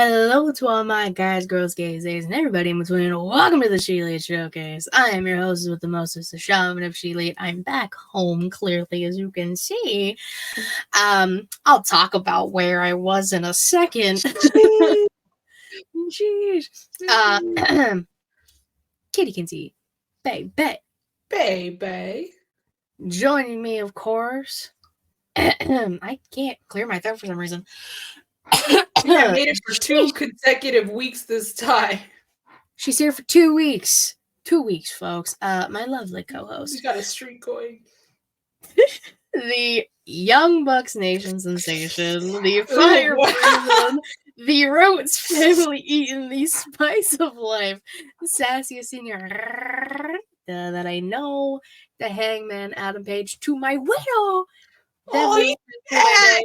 Hello to all my guys, girls, gays, A's, and everybody in between. Welcome to the ShElite Showcase. I am your host with the mostest, the shaman of ShElite. I'm back home, clearly, as you can see. I'll talk about where I was in a second. Jeez. Kitty Kinsey. Baby. Joining me, of course. I can't clear my throat for some reason. I made it for 2 consecutive weeks this time. She's here for 2 weeks. 2 weeks, folks. My lovely co-host. We got a streak going. The Young Bucks Nation sensation, the fire breathing, the Rhodes family eating the spice of life, the sassiest senior that I know, the Hangman Adam Page to my widow. Oh, yeah.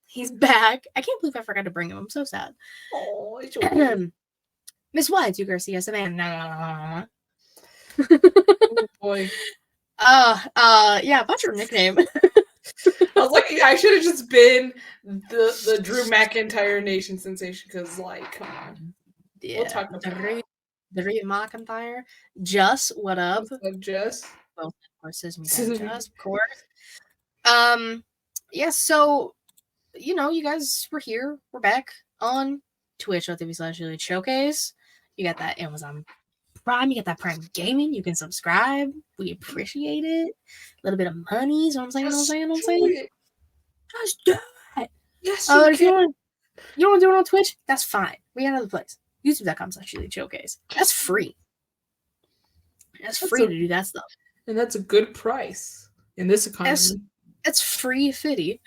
He's back. I can't believe I forgot to bring him. I'm so sad. Oh, it's okay. Miss Wyatt, you Garcia, Savannah. Oh boy. Yeah, what's your nickname? I was like, I should have just been the Drew McIntyre Nation sensation because, like, come on. Yeah, we'll talk about Drew McIntyre. Just what up? Just. Well, of course, Just, of course. Yeah, so, you know, you guys were here. We're back on Twitch.tv/ShElite Showcase. You got that Amazon Prime. You got that Prime Gaming. You can subscribe. We appreciate it. A little bit of money. So I'm saying. Just do it. Yes, if you want to do it on Twitch, that's fine. We got another place. YouTube.com/ShElite Showcase. That's free. That's free to do that stuff. And that's a good price in this economy. It's free fitty.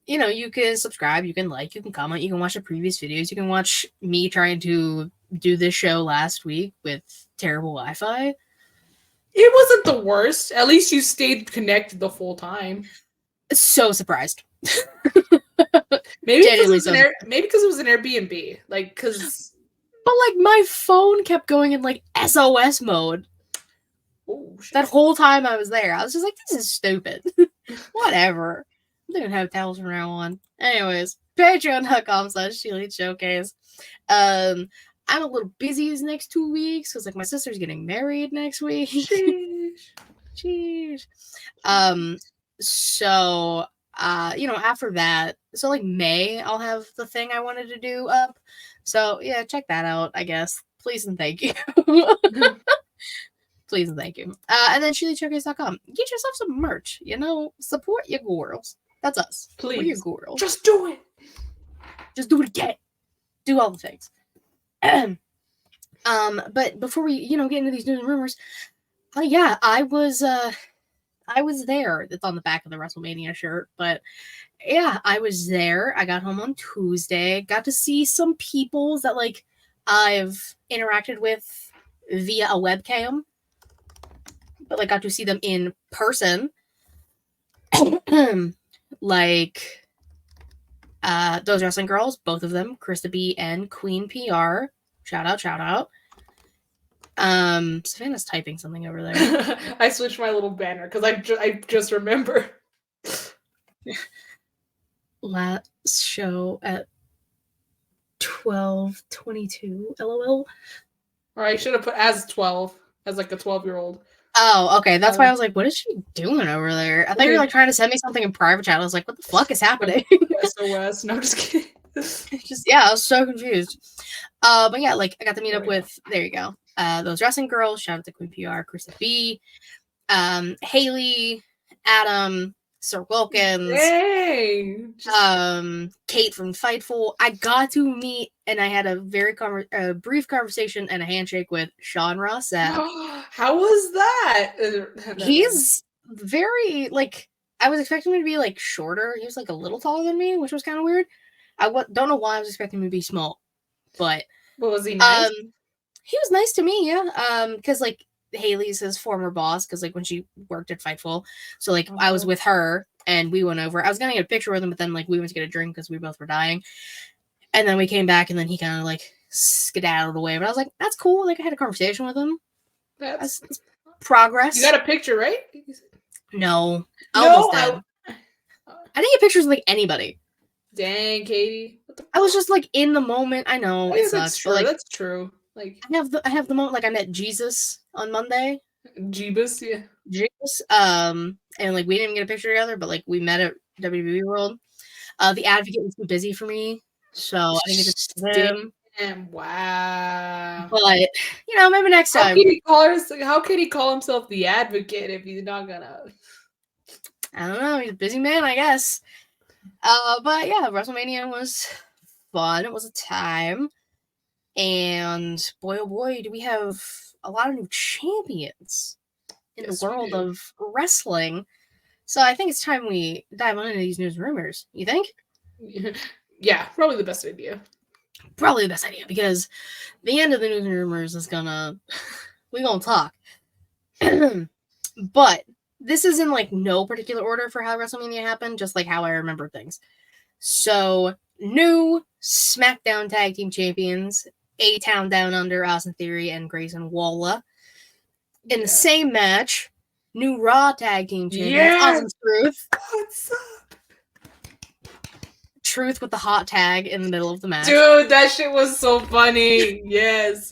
You know, you can subscribe, you can like, you can comment, you can watch the previous videos, you can watch me trying to do this show last week with terrible Wi-Fi. It wasn't the worst. At least you stayed connected the full time. So surprised. Maybe because it was an Airbnb. But my phone kept going in like SOS mode. Oh, shit. That whole time I was there. I was just like, this is stupid. Whatever. I'm doing hotels from now on. Anyways, Patreon.com/ShElite Showcase. I'm a little busy these next 2 weeks because, like, my sister's getting married next week. Sheesh. So, you know, after that, so, like, May, I'll have the thing I wanted to do up. So, yeah, check that out, I guess. Please and thank you. Please and thank you. And then ShEliteShowcase.com. Get yourself some merch. You know, support your girls. That's us. Please. We're your girls. Just do it. Just do it again. Do all the things. But before we, you know, get into these news and rumors, yeah, I was there. It's on the back of the WrestleMania shirt, but yeah, I was there. I got home on Tuesday. Got to see some people that, like, I've interacted with via a webcam, but, like, got to see them in person. Like, those wrestling girls, both of them, Krista B and Queen PR. Shout out. Savannah's typing something over there. I switched my little banner because I just remember. Last show at 12:22. LOL. Or I should have put as 12, as like a 12-year-old. Oh, okay. That's why I was like, what is she doing over there? I thought you were, like, trying to send me something in private chat. I was like, what the fuck is happening? SOS. No, I'm just kidding. I was so confused. But yeah, like, I got to meet up with, there you go, those wrestling girls. Shout out to Queen PR, Krista B, Haley, Adam, Sir Wilkins, Kate from Fightful. I got to meet, and I had a very brief conversation and a handshake with Sean Ross. How was that? He's very, like, I was expecting him to be, like, shorter. He was, like, a little taller than me, which was kind of weird. I don't know why I was expecting him to be small, but was he nice? He was nice to me, yeah. Because, like, Haley's his former boss, because, like, when she worked at Fightful, so, like, I was with her and we went over. I was gonna get a picture with him, but then, like, we went to get a drink because we both were dying, and then we came back and then he kind of, like, skedaddled away. But I was like, that's cool. Like, I had a conversation with him. That's progress. You got a picture, right? No, I almost did. I didn't get pictures with, like, anybody. Dang, Katie. I was just like in the moment. I know it sucks. That's true. But, like, that's true. Like I have the moment. Like I met Jesus on Monday. Jeebus, yeah. Jesus. And like we didn't even get a picture together, but like we met at WWE World. The Advocate was too busy for me, so I didn't get to see him. Damn, wow. But you know, maybe next time. How can he call himself the Advocate if he's not gonna? I don't know. He's a busy man, I guess. But yeah, WrestleMania was fun. It was a time, and boy, oh boy, do we have a lot of new champions in the world of wrestling. So I think it's time we dive into these news rumors. You think? Yeah, probably the best idea. Probably the best idea, because the end of the news and rumors is we gonna talk. But this is in like no particular order for how WrestleMania happened, just like how I remember things. So, new SmackDown Tag Team Champions, A-Town Down Under, Austin Theory, and Grayson Waller. In the same match, new Raw Tag Team Champions, Awesome Truth. What's up? Truth with the hot tag in the middle of the match. Dude, that shit was so funny. Yes.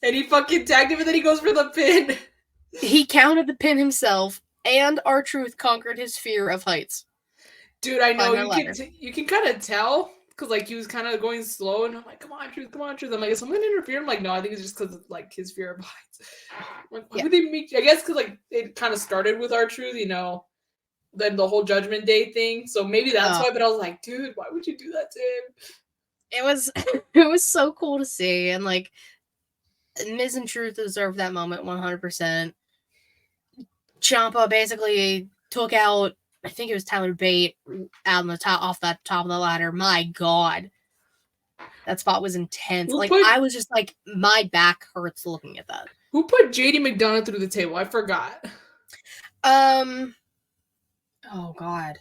And he fucking tagged him and then he goes for the pin. He counted the pin himself, and R-Truth conquered his fear of heights. Dude, I know you can kind of tell because like he was kind of going slow, and I'm like, "Come on, Truth! Come on, Truth!" I'm like, "Is someone gonna interfere?" I'm like, "No, I think it's just because of like his fear of heights." I'm like, why would they meet? I guess because like it kind of started with R-Truth, you know, then the whole Judgment Day thing. So maybe that's why. But I was like, dude, why would you do that to him? It was so cool to see, and like Miz and Truth deserved that moment 100%. Ciampa basically took out, I think it was Tyler Bate, out on the top, off that top of the ladder. My God, that spot was intense. I was just like, my back hurts looking at that. Who put JD McDonough through the table? I forgot. Oh God,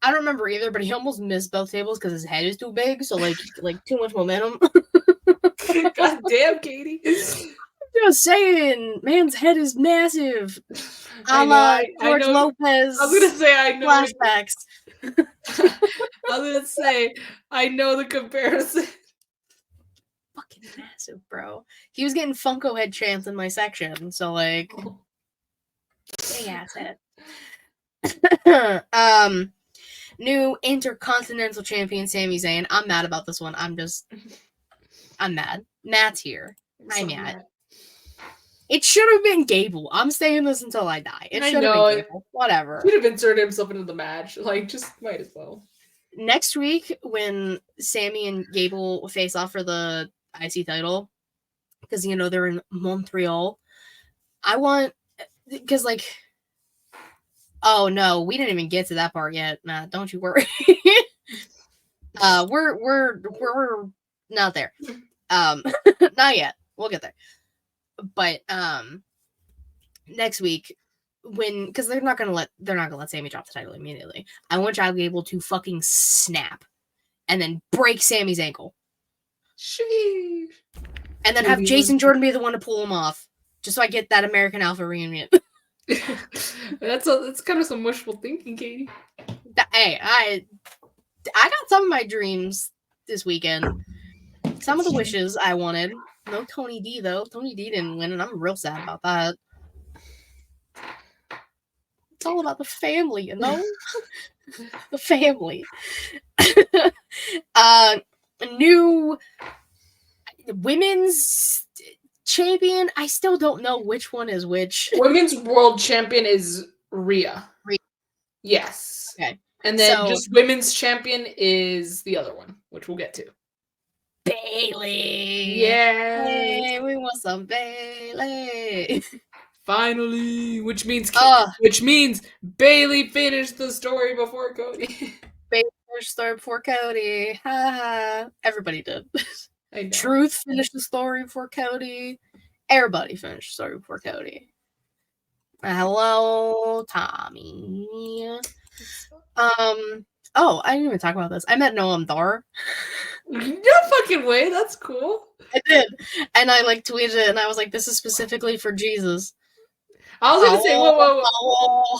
I don't remember either. But he almost missed both tables because his head is too big. So like too much momentum. God damn, Katie. Just saying, man's head is massive. George Lopez. I was gonna say I know flashbacks. I was gonna say I know the comparison. Fucking massive, bro. He was getting Funko head chants in my section, so like, big ass head. New Intercontinental Champion Sami Zayn. I'm mad about this one. I'm mad. Matt's here. I'm mad. It should have been Gable. I'm saying this until I die. It should have been Gable. Whatever. He should have inserted himself into the match. Like, just might as well. Next week, when Sammy and Gable face off for the IC title, because, you know, they're in Montreal, I want... Because, like... Oh, no. We didn't even get to that part yet. Nah, don't you worry. We're not there. Not yet. We'll get there. But next week, because they're not gonna let Sammy drop the title immediately. I want Chad Gable to fucking snap and then break Sammy's ankle. Sheesh. And then have Jason Jordan be the one to pull him off, just so I get that American Alpha reunion. That's kind of some wishful thinking, Katie. Hey, I got some of my dreams this weekend. Some of the wishes I wanted. No Tony D, though. Tony D didn't win, and I'm real sad about that. It's all about the family, you know? The family. New women's champion. I still don't know which one is which. Women's world champion is Rhea. Yes. Okay. And then just women's champion is the other one, which we'll get to. Bailey. Yeah. Hey, we want some Bailey. Finally, which means Bailey finished the story before Cody. Bailey finished the story before Cody. Ha ha. Everybody did. I know. Truth finished the story before Cody. Everybody finished the story before Cody. Hello, Tommy. Oh, I didn't even talk about this. I met Noam Dar. No fucking way. That's cool. I did. And I like tweeted it and I was like, this is specifically for Jesus. I was gonna say, whoa.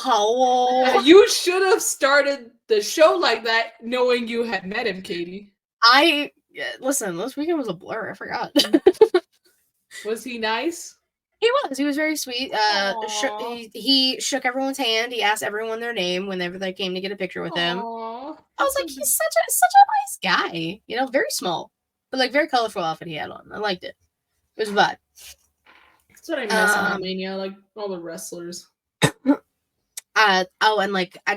Hello. You should have started the show like that, knowing you had met him, Katie. Listen, this weekend was a blur. I forgot. Was he nice? He was very sweet. He shook everyone's hand. He asked everyone their name whenever they came to get a picture with him. I was like, he's such a nice guy. You know, very small, but like very colorful outfit he had on. I liked it. It was a vibe. That's what I miss on Mania, like all the wrestlers. And like I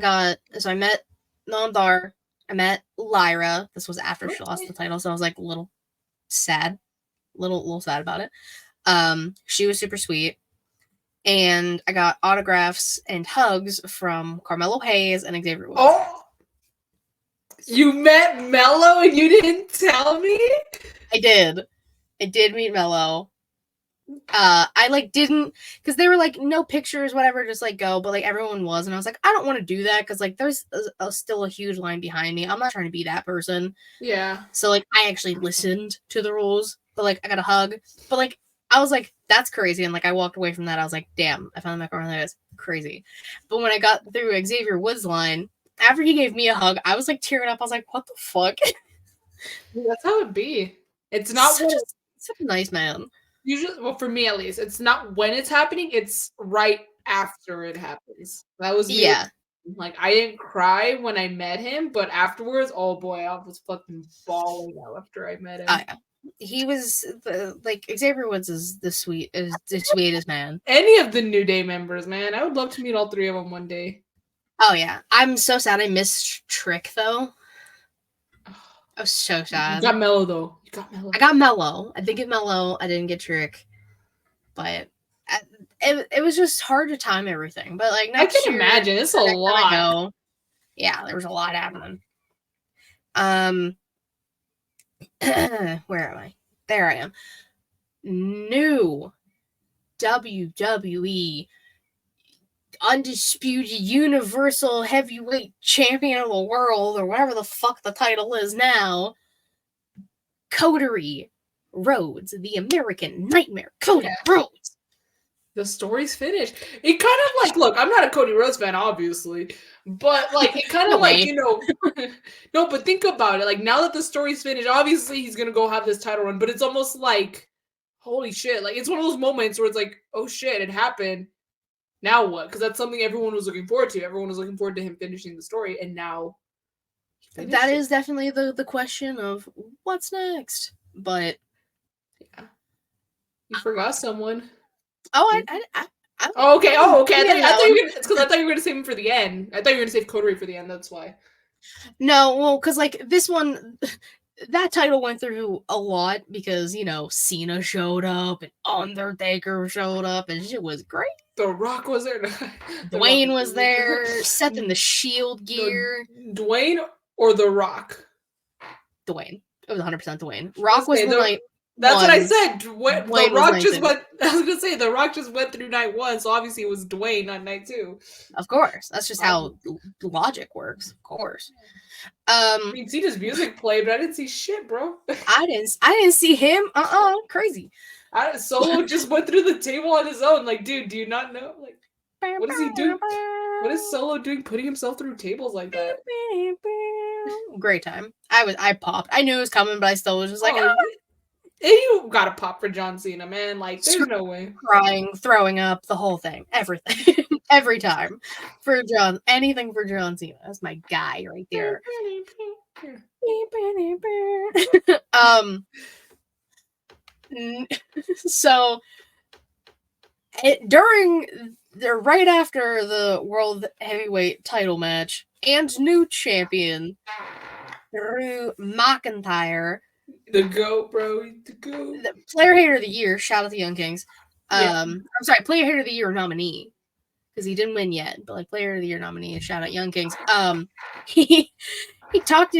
met Nandar. I met Lyra. This was after she lost the title, so I was like a little sad, little sad about it. She was super sweet, and I got autographs and hugs from Carmelo Hayes and Xavier Woods. Oh, you met Mello and you didn't tell me? I did meet Mello. I like didn't, because they were like no pictures, whatever, just like go, but like everyone was, and I was like, I don't want to do that because like there's still a huge line behind me. I'm not trying to be that person. Yeah. So like I actually listened to the rules, but like I got a hug, but like I was like, that's crazy, and like I walked away from that. I was like, damn, I found that Carmelo Hayes crazy. But when I got through Xavier Woods' line, after he gave me a hug, I was like tearing up. I was like, what the fuck? That's how it be. It's not such a nice man. Usually, well, for me at least, it's not when it's happening, it's right after it happens. That was me. Yeah. Like, I didn't cry when I met him, but afterwards, oh boy, I was fucking bawling out after I met him. Yeah. He was like Xavier Woods is the sweetest man. Any of the New Day members, man. I would love to meet all three of them one day. Oh yeah. I'm so sad I missed Trick though. I was so sad. You got Mello though. I got Mello. I did get Mello. I didn't get Trick, but it was just hard to time everything. But like I can imagine it's a lot. Yeah, there was a lot happening. Where am I? There I am. New WWE Undisputed Universal Heavyweight Champion of the World, or whatever the fuck the title is now, Cody Rhodes, the American Nightmare, Cody Rhodes. The story's finished. It kind of like, look, I'm not a Cody Rhodes fan, obviously, but like, it kind of like, you know, no, but think about it. Like, now that the story's finished, obviously he's gonna go have this title run, but it's almost like, holy shit. Like, it's one of those moments where it's like, oh shit, it happened. Now what? Because that's something everyone was looking forward to. Everyone was looking forward to him finishing the story, and now that is definitely the question of what's next. But yeah, you forgot someone. Oh, I okay. Oh, okay. I thought you were gonna, it's because I thought you were gonna save him for the end. I thought you were gonna save Cody for the end. That's why. No, well, because like this one, that title went through a lot because you know Cena showed up and Undertaker showed up and shit was great. The Rock was there. Dwayne was there. Seth in the Shield gear. Dwayne or The Rock? Dwayne. It was 100% Dwayne. Rock was the night. That's what I said. The Rock just went. I was gonna say The Rock just went through night one, so obviously it was Dwayne on night two. Of course, that's just how logic works. Of course. I mean, Cena's music played, but I didn't see shit, bro. I didn't see him. Crazy. Solo just went through the table on his own. Like, dude, do you not know? Like, what is he doing? What is Solo doing, putting himself through tables like that? Great time. I popped. I knew it was coming, but I still was just like, you gotta pop for John Cena, man. Like, there's no way. Crying, throwing up, the whole thing, everything, every time for John. Anything for John Cena. That's my guy right there. So right after the World Heavyweight title match and new champion Drew McIntyre, the GOAT, bro, the GOAT, the Player Hater of the Year, shout out to Young Kings. I'm sorry, Player Hater of the Year nominee, because he didn't win yet, but like Player of the Year nominee, shout out Young Kings. He talked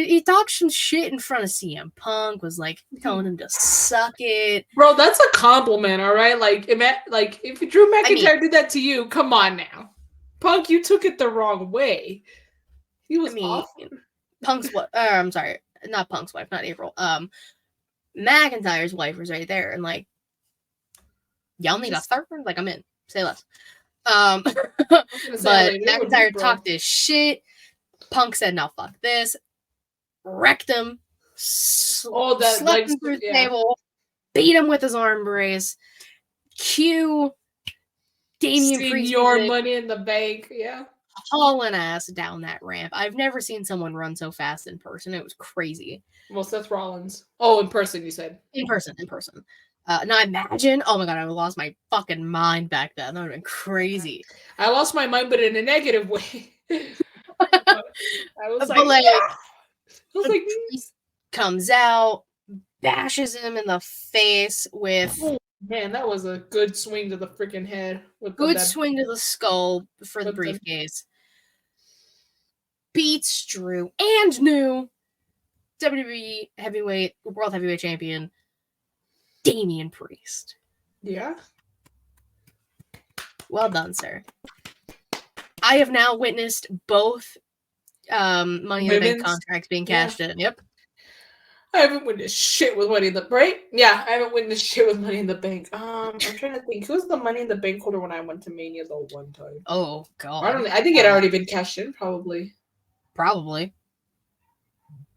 some shit in front of CM Punk, was like telling him to suck it. Bro, that's a compliment, all right? Like if Drew McIntyre did that to you, come on now. Punk, you took it the wrong way. He was awful. Punk's I'm sorry, not Punk's wife, not April. McIntyre's wife was right there, and like, y'all need a third? Like, I'm in. Say less. But McIntyre talked this shit. Punk said, "No, fuck this." Wrecked him. Slept him through the table. Beat him with his arm brace. Cue Damian Priest. Your Money in the Bank. Yeah. Hauling ass down that ramp. I've never seen someone run so fast in person. It was crazy. Well, Seth Rollins. Oh, in person, you said. In person. Now imagine, oh my god, I lost my fucking mind back then. That would have been crazy. I lost my mind, but in a negative way. I was like, Priest comes out, bashes him in the face with. Oh, man, that was a good swing to the freaking head. Good swing to the skull for the briefcase. Beats Drew and new WWE World Heavyweight Champion Damian Priest. Yeah. Well done, sir. I have now witnessed both Money in the Bank contracts being cashed in. Yep. I haven't witnessed shit with Money in the Bank. Yeah, I haven't witnessed shit with Money in the Bank. I'm trying to think. Who was the Money in the Bank holder when I went to Mania the one time? Oh god. I think it had already been cashed in, probably.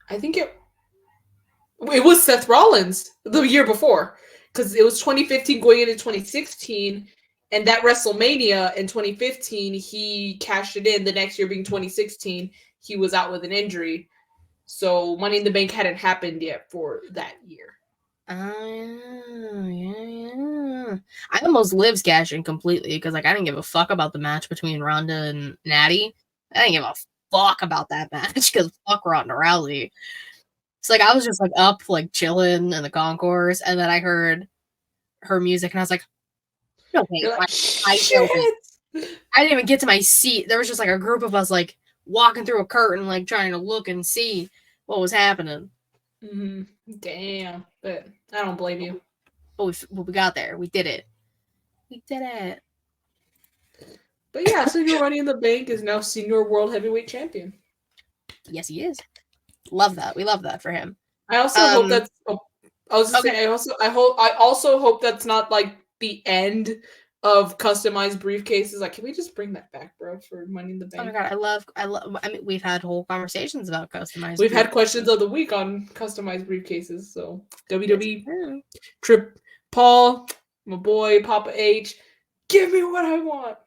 I think it was Seth Rollins the year before. Because it was 2015 going into 2016. And that WrestleMania in 2015, he cashed it in. The next year being 2016, he was out with an injury. So Money in the Bank hadn't happened yet for that year. Yeah. I almost lives cashing completely because I didn't give a fuck about the match between Ronda and Natty. I didn't give a fuck about that match because fuck Ronda Rousey. It's I was just up chilling in the concourse, and then I heard her music, and I was like, "No, wait, I didn't even get to my seat. There was just a group of us walking through a curtain, trying to look and see what was happening." Mm-hmm. Damn, but I don't blame you. But we got there. We did it. We did it. But yeah, Senior Money in the Bank is now Senior World Heavyweight Champion. Yes, he is. Love that. We love that for him. I also hope that's. I was just saying. I also hope that's not the end of customized briefcases. Can we just bring that back, bro, for Money in the Bank? Oh my god, I love. I mean, we've had whole conversations about customized. We've had questions of the week on customized briefcases. So WWE Paul, my boy Papa H, give me what I want.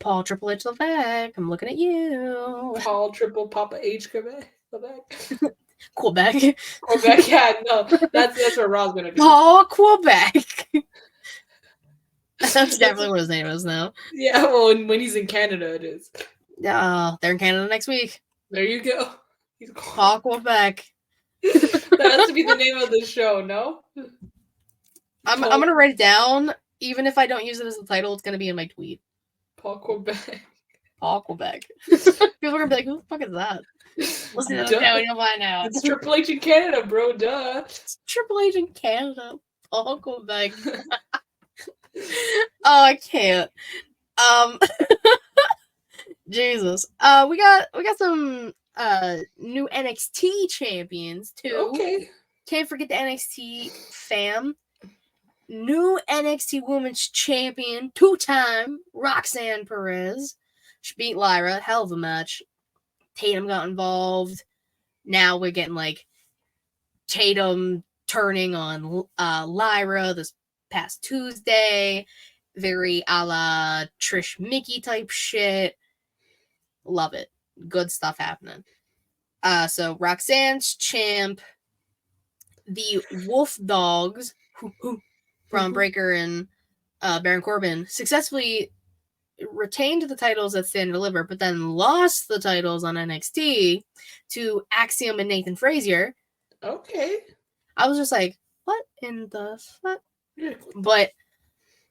Paul Triple H Quebec, I'm looking at you. Paul Triple Papa H Quebec. Quebec. Yeah, no, that's what Raw's gonna do. Paul Quebec. That's definitely what his name is now. Yeah, well, when he's in Canada, it is. They're in Canada next week. There you go. Paul Quebec. That has to be the name of the show, no? I'm gonna write it down. Even if I don't use it as the title, it's gonna be in my tweet. Paul Quebec. Paul Quebec. People are gonna be like, "Who the fuck is that?" Listen to the show, you'll find out. It's Triple H in Canada, bro. Duh. It's Triple H in Canada. Paul Quebec. Oh, I can't. Jesus. We got some new NXT champions too. Okay. Can't forget the NXT fam. New NXT Women's Champion, 2-time Roxanne Perez. She beat Lyra, hell of a match. Tatum got involved. Now we're getting Tatum turning on Lyra this past Tuesday. Very a la Trish Mickey type shit. Love it. Good stuff happening. So Roxanne's champ. The Wolf Dogs, Braun Breaker and Baron Corbin, successfully retained the titles at Stand and Deliver, but then lost the titles on NXT to Axiom and Nathan Frazier. Okay. I was just like, what in the fuck? But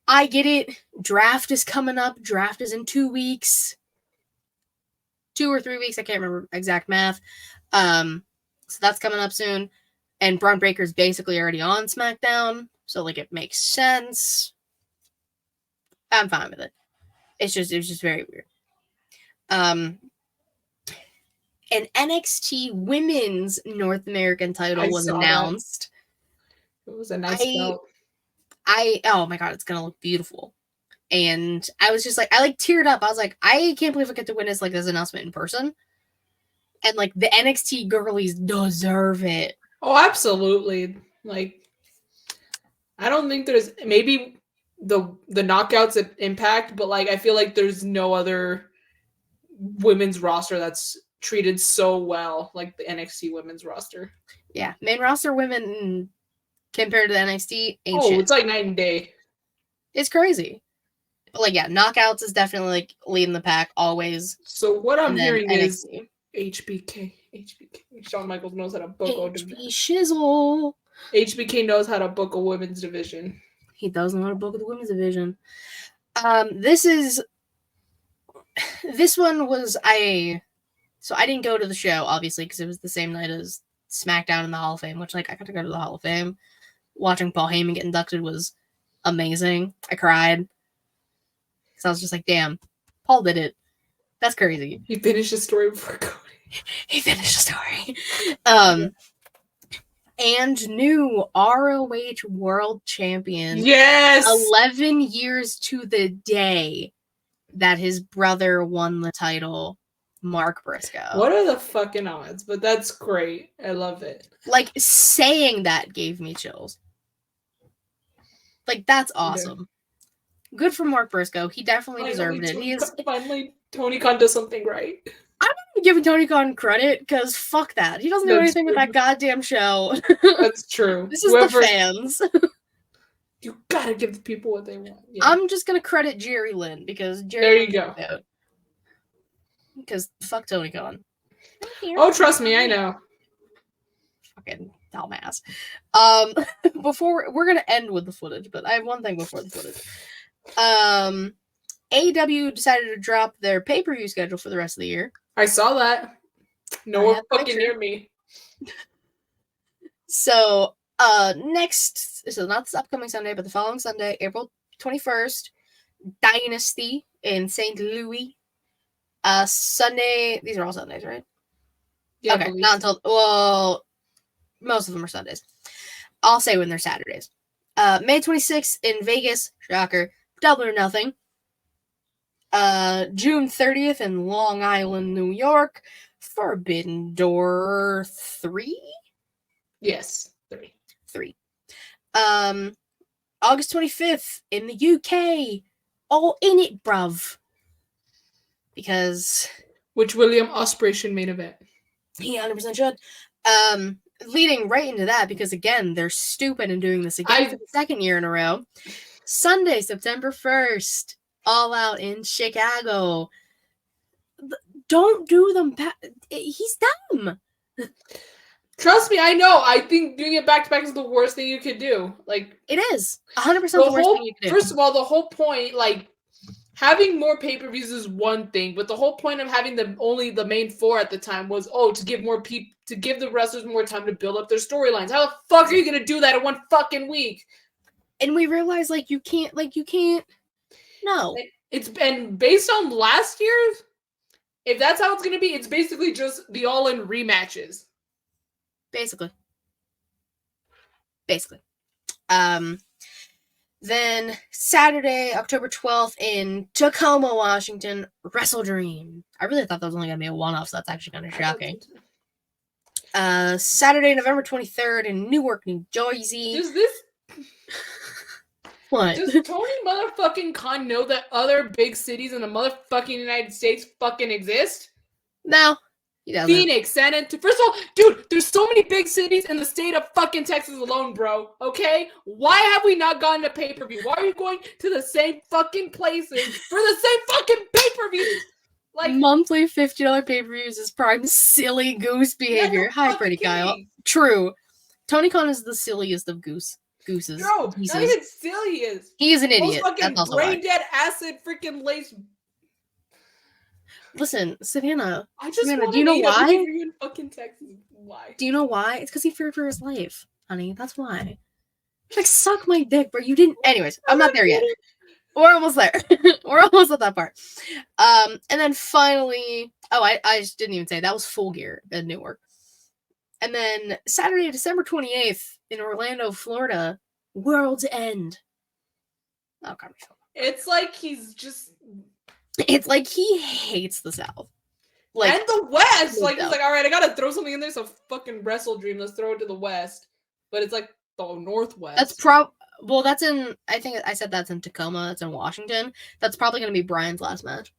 I get it. Draft is coming up. Draft is in 2 weeks. 2 or 3 weeks. I can't remember exact math. So that's coming up soon. And Braun Breaker's basically already on SmackDown. So it makes sense. I'm fine with it. It was just very weird. An NXT Women's North American title was announced. That. It was a nice belt. Oh my god, it's gonna look beautiful. And I was just like, I like teared up. I was like, I can't believe I get to witness like this announcement in person. And like the NXT girlies deserve it. Oh, absolutely. Like, I don't think there's maybe the knockouts at Impact, but like I feel like there's no other women's roster that's treated so well like the NXT women's roster. Yeah, main roster women compared to the NXT ain't shit. It's like night and day. It's crazy. But like, yeah, knockouts is definitely like leading the pack always. So what I'm hearing is HBK. Shawn Michaels knows how to book a division. Shizzle. HBK knows how to book a women's division. He does know how to book the women's division. This one was so I didn't go to the show, obviously, because it was the same night as SmackDown in the Hall of Fame, which, like, I got to go to the Hall of Fame. Watching Paul Heyman get inducted was amazing. I cried. So I was just like, damn, Paul did it. That's crazy. He finished his story before Cody. He finished the story. And new ROH World Champion. Yes! 11 years to the day that his brother won the title, Mark Briscoe. What are the fucking odds? But that's great. I love it. Like, saying that gave me chills. Like, that's awesome. Yeah. Good for Mark Briscoe. He definitely deserved it. Finally, Tony Khan does something right. I'm not giving Tony Khan credit, because fuck that. He doesn't do anything with that goddamn show. That's true. This is the fans. You gotta give the people what they want. Yeah. I'm just gonna credit Jerry Lynn, because Jerry There you go. Because fuck Tony Khan. Oh, trust me, I know. Fucking dumbass. Before we're gonna end with the footage, but I have one thing before the footage. AEW decided to drop their pay-per-view schedule for the rest of the year. I saw that. No one fucking near me. So, not this upcoming Sunday, but the following Sunday, April 21st, Dynasty in St. Louis. Sunday, these are all Sundays, right? Yeah. Okay, not until, well, most of them are Sundays. I'll say when they're Saturdays. May 26th in Vegas, shocker, Double or Nothing. June 30th in Long Island, New York, Forbidden Door 3? Yes, 3. August 25th in the UK, All-In-It, bruv. Because... Which William Ospreay should main event. He 100% should. Leading right into that, because again, they're stupid and doing this again for the second year in a row. Sunday, September 1st. All Out in Chicago. Don't do them. He's dumb. Trust me, I know. I think doing it back to back is the worst thing you could do. Like, it is 100% the worst thing you could do. First of all, the whole point, like, having more pay-per-views is one thing, but the whole point of having only the main 4 at the time was to give more people, to give the wrestlers more time to build up their storylines. How the fuck are you gonna do that in one fucking week? And we realized, you can't. No. It's been based on last year's. If that's how it's going to be, it's basically just the all-in rematches. Basically. Then Saturday, October 12th in Tacoma, Washington, Wrestle Dream. I really thought that was only going to be a one-off, so that's actually kind of shocking. Saturday, November 23rd in Newark, New Jersey. Does this... What? Does Tony motherfucking Khan know that other big cities in the motherfucking United States fucking exist? No, he doesn't. Phoenix, San Antonio. First of all, dude, there's so many big cities in the state of fucking Texas alone, bro. Okay? Why have we not gone to pay-per-view? Why are you going to the same fucking places for the same fucking pay-per-views? Like, monthly $50 pay-per-views is prime silly goose behavior. Hi, Freddie Kyle. True. Tony Khan is the silliest of gooses. Bro, not even silly he is. He is an idiot. Fucking brain dead acid freaking lace. Listen, Savannah. Savannah, do you know why? In fucking Texas. Why? Do you know why? It's because he feared for his life, honey. That's why. Like, suck my dick, bro. You didn't. Anyways, I'm not there yet. We're almost there. We're almost at that part. And then finally, I just didn't even say that was Full Gear in Newark. And then Saturday, December 28th in Orlando, Florida, World's End. Okay. It's like he's just. It's like he hates the South. Like, and the West. Like, he's like, all right, I gotta throw something in there. So fucking Wrestle Dream. Let's throw it to the West. But it's like the Northwest. That's well, that's in. I think I said that's in Tacoma. That's in Washington. That's probably gonna be Brian's last match.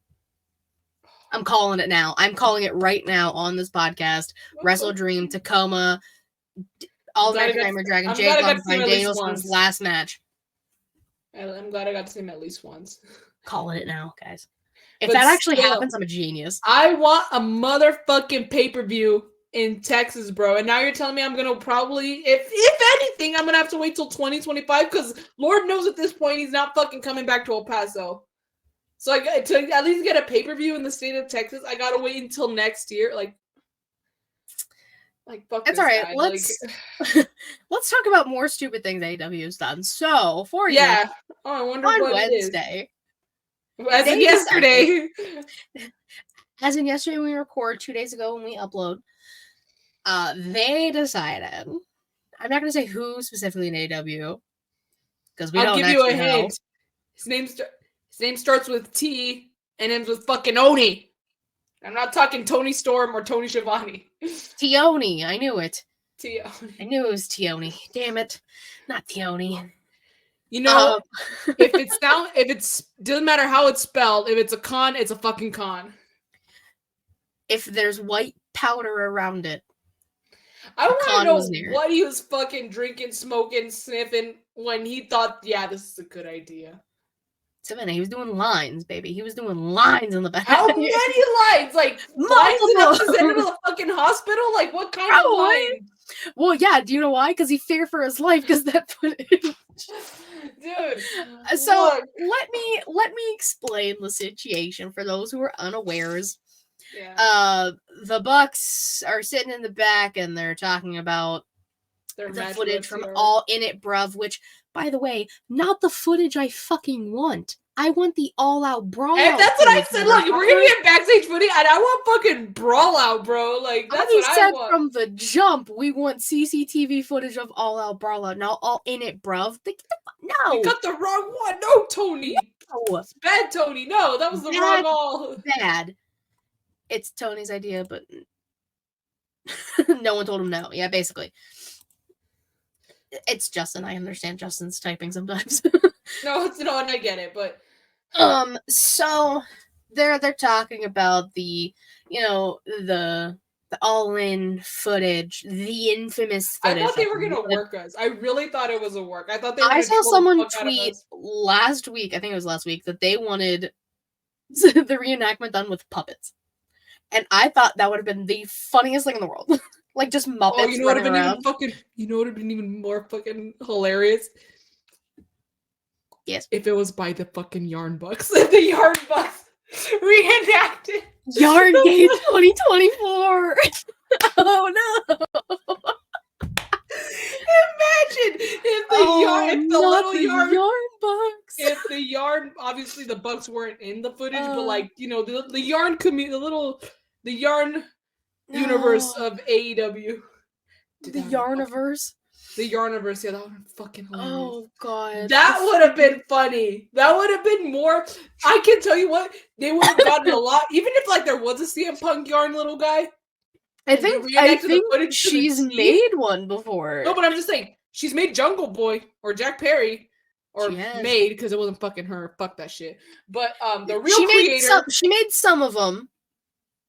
I'm calling it now. I'm calling it right now on this podcast. Wrestle Dream, Tacoma, All American Nightmare Dragon, Jay Gunn, Bryan Danielson's last match. I'm glad I got to see him at least once. Calling it now, guys. If that actually happens, I'm a genius. I want a motherfucking pay-per-view in Texas, bro. And now you're telling me I'm going to probably, if anything, I'm going to have to wait till 2025 because Lord knows at this point he's not fucking coming back to El Paso. So I got to at least get a pay-per-view in the state of Texas. I got to wait until next year. Like fuck. It's all right. Let's talk about more stupid things AEW's done. So for you, I wonder on what Wednesday, as in yesterday, as in yesterday when we record, 2 days ago when we upload, they decided. I'm not going to say who specifically in AEW because we don't. I'll give you a hint. His name starts with T and ends with fucking Oni. I'm not talking Tony Storm or Tony Schiavone. Tioni, I knew it. Tioni. I knew it was Tioni. Damn it. Not Tioni. You know, if it's doesn't matter how it's spelled, if it's a con, it's a fucking con. If there's white powder around it. I want to know what he was fucking drinking, smoking, sniffing when he thought, yeah, this is a good idea. Savannah, he was doing lines, baby. He was doing lines in the back. How many lines? Like, lines enough to send him to the fucking hospital? Like, what kind of line? Well, yeah, do you know why? Because he feared for his life because that footage. Dude. So, let me explain the situation for those who are unawares. Yeah. The Bucks are sitting in the back and they're talking about the footage from All-In-It, Bruv, which, by the way, not the footage I fucking want. I want the all-out brawl. And that's what I said. Look, we're gonna get backstage footage, and I want fucking brawl out, bro. Like that's what I want. From the jump, we want CCTV footage of all-out brawl out. Now, All-In-It, Bruv. No, you got the wrong one. No, Tony. No. It's bad, Tony. No, that was the wrong all. Bad. It's Tony's idea, but no one told him no. Yeah, basically. It's Justin. I understand Justin's typing sometimes. No, and I get it, but so they're talking about the the all-in footage, the infamous footage. I thought they were gonna work us. I really thought it was a work. I thought they were I saw someone tweet last week, I think it was last week, that they wanted the reenactment done with puppets. And I thought that would have been the funniest thing in the world. Like just Muppets. Oh, you know what would have been even more fucking hilarious? Yes. If it was by the fucking Yarn Bucks. The Yarn Bucks reenacted. Yarn Gate 2024. Oh no. Imagine if the little Yarn Bucks. If the Yarn, obviously the Bucks weren't in the footage, but like, the Yarn community, the Yarn universe of AEW. The Yarniverse? The Yarniverse, yeah, that would have been fucking hilarious. Oh, God. That would have been funny. That would have been more. I can tell you what, they would have gotten a lot, even if like there was a CM Punk Yarn little guy. I think she's made one before. No, but I'm just saying, she's made Jungle Boy or Jack Perry. Or made, because it wasn't fucking her. Fuck that shit. But the real creator... She made some of them.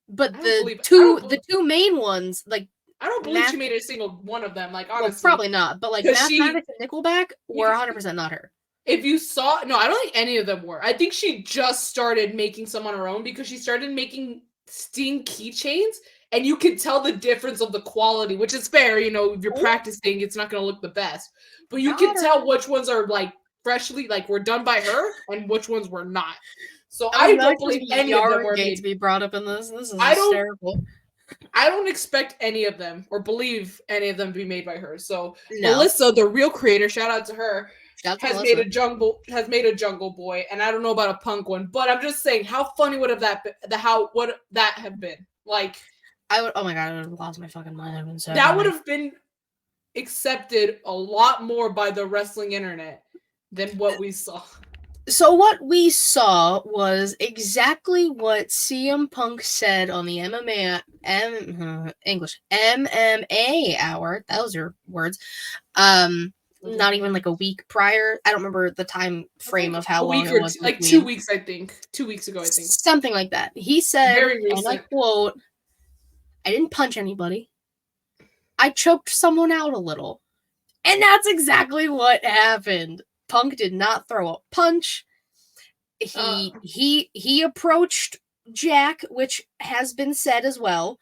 But the two main ones, like... I don't believe she made a single one of them. Like, honestly. Well, probably not. But like, Mathematics and Nickelback were 100% not her. If you saw... No, I don't think any of them were. I think she just started making some on her own because she started making Sting keychains. And you can tell the difference of the quality, which is fair. If you're practicing, it's not going to look the best. But you can tell which ones are, like, freshly, like, were done by her and which ones were not. So I don't believe any of them were made to be brought up in this. This is hysterical. I don't expect any of them or believe any of them to be made by her. So Melissa, the real creator, shout out to her, has made a jungle boy, and I don't know about a Punk one, but I'm just saying, how funny would that have been? Like, I would. Oh my god, I would have lost my fucking mind. I've been so. That would have been accepted a lot more by the wrestling internet than what we saw. So what we saw was exactly what CM Punk said on the MMA hour. Those are words. Not even like a week prior. I don't remember the time frame of how long it was. Like 2 weeks, I think. 2 weeks ago, I think. Something like that. He said, and I quote, "I didn't punch anybody. I choked someone out a little." And that's exactly what happened. Punk did not throw a punch. He approached Jack, which has been said as well.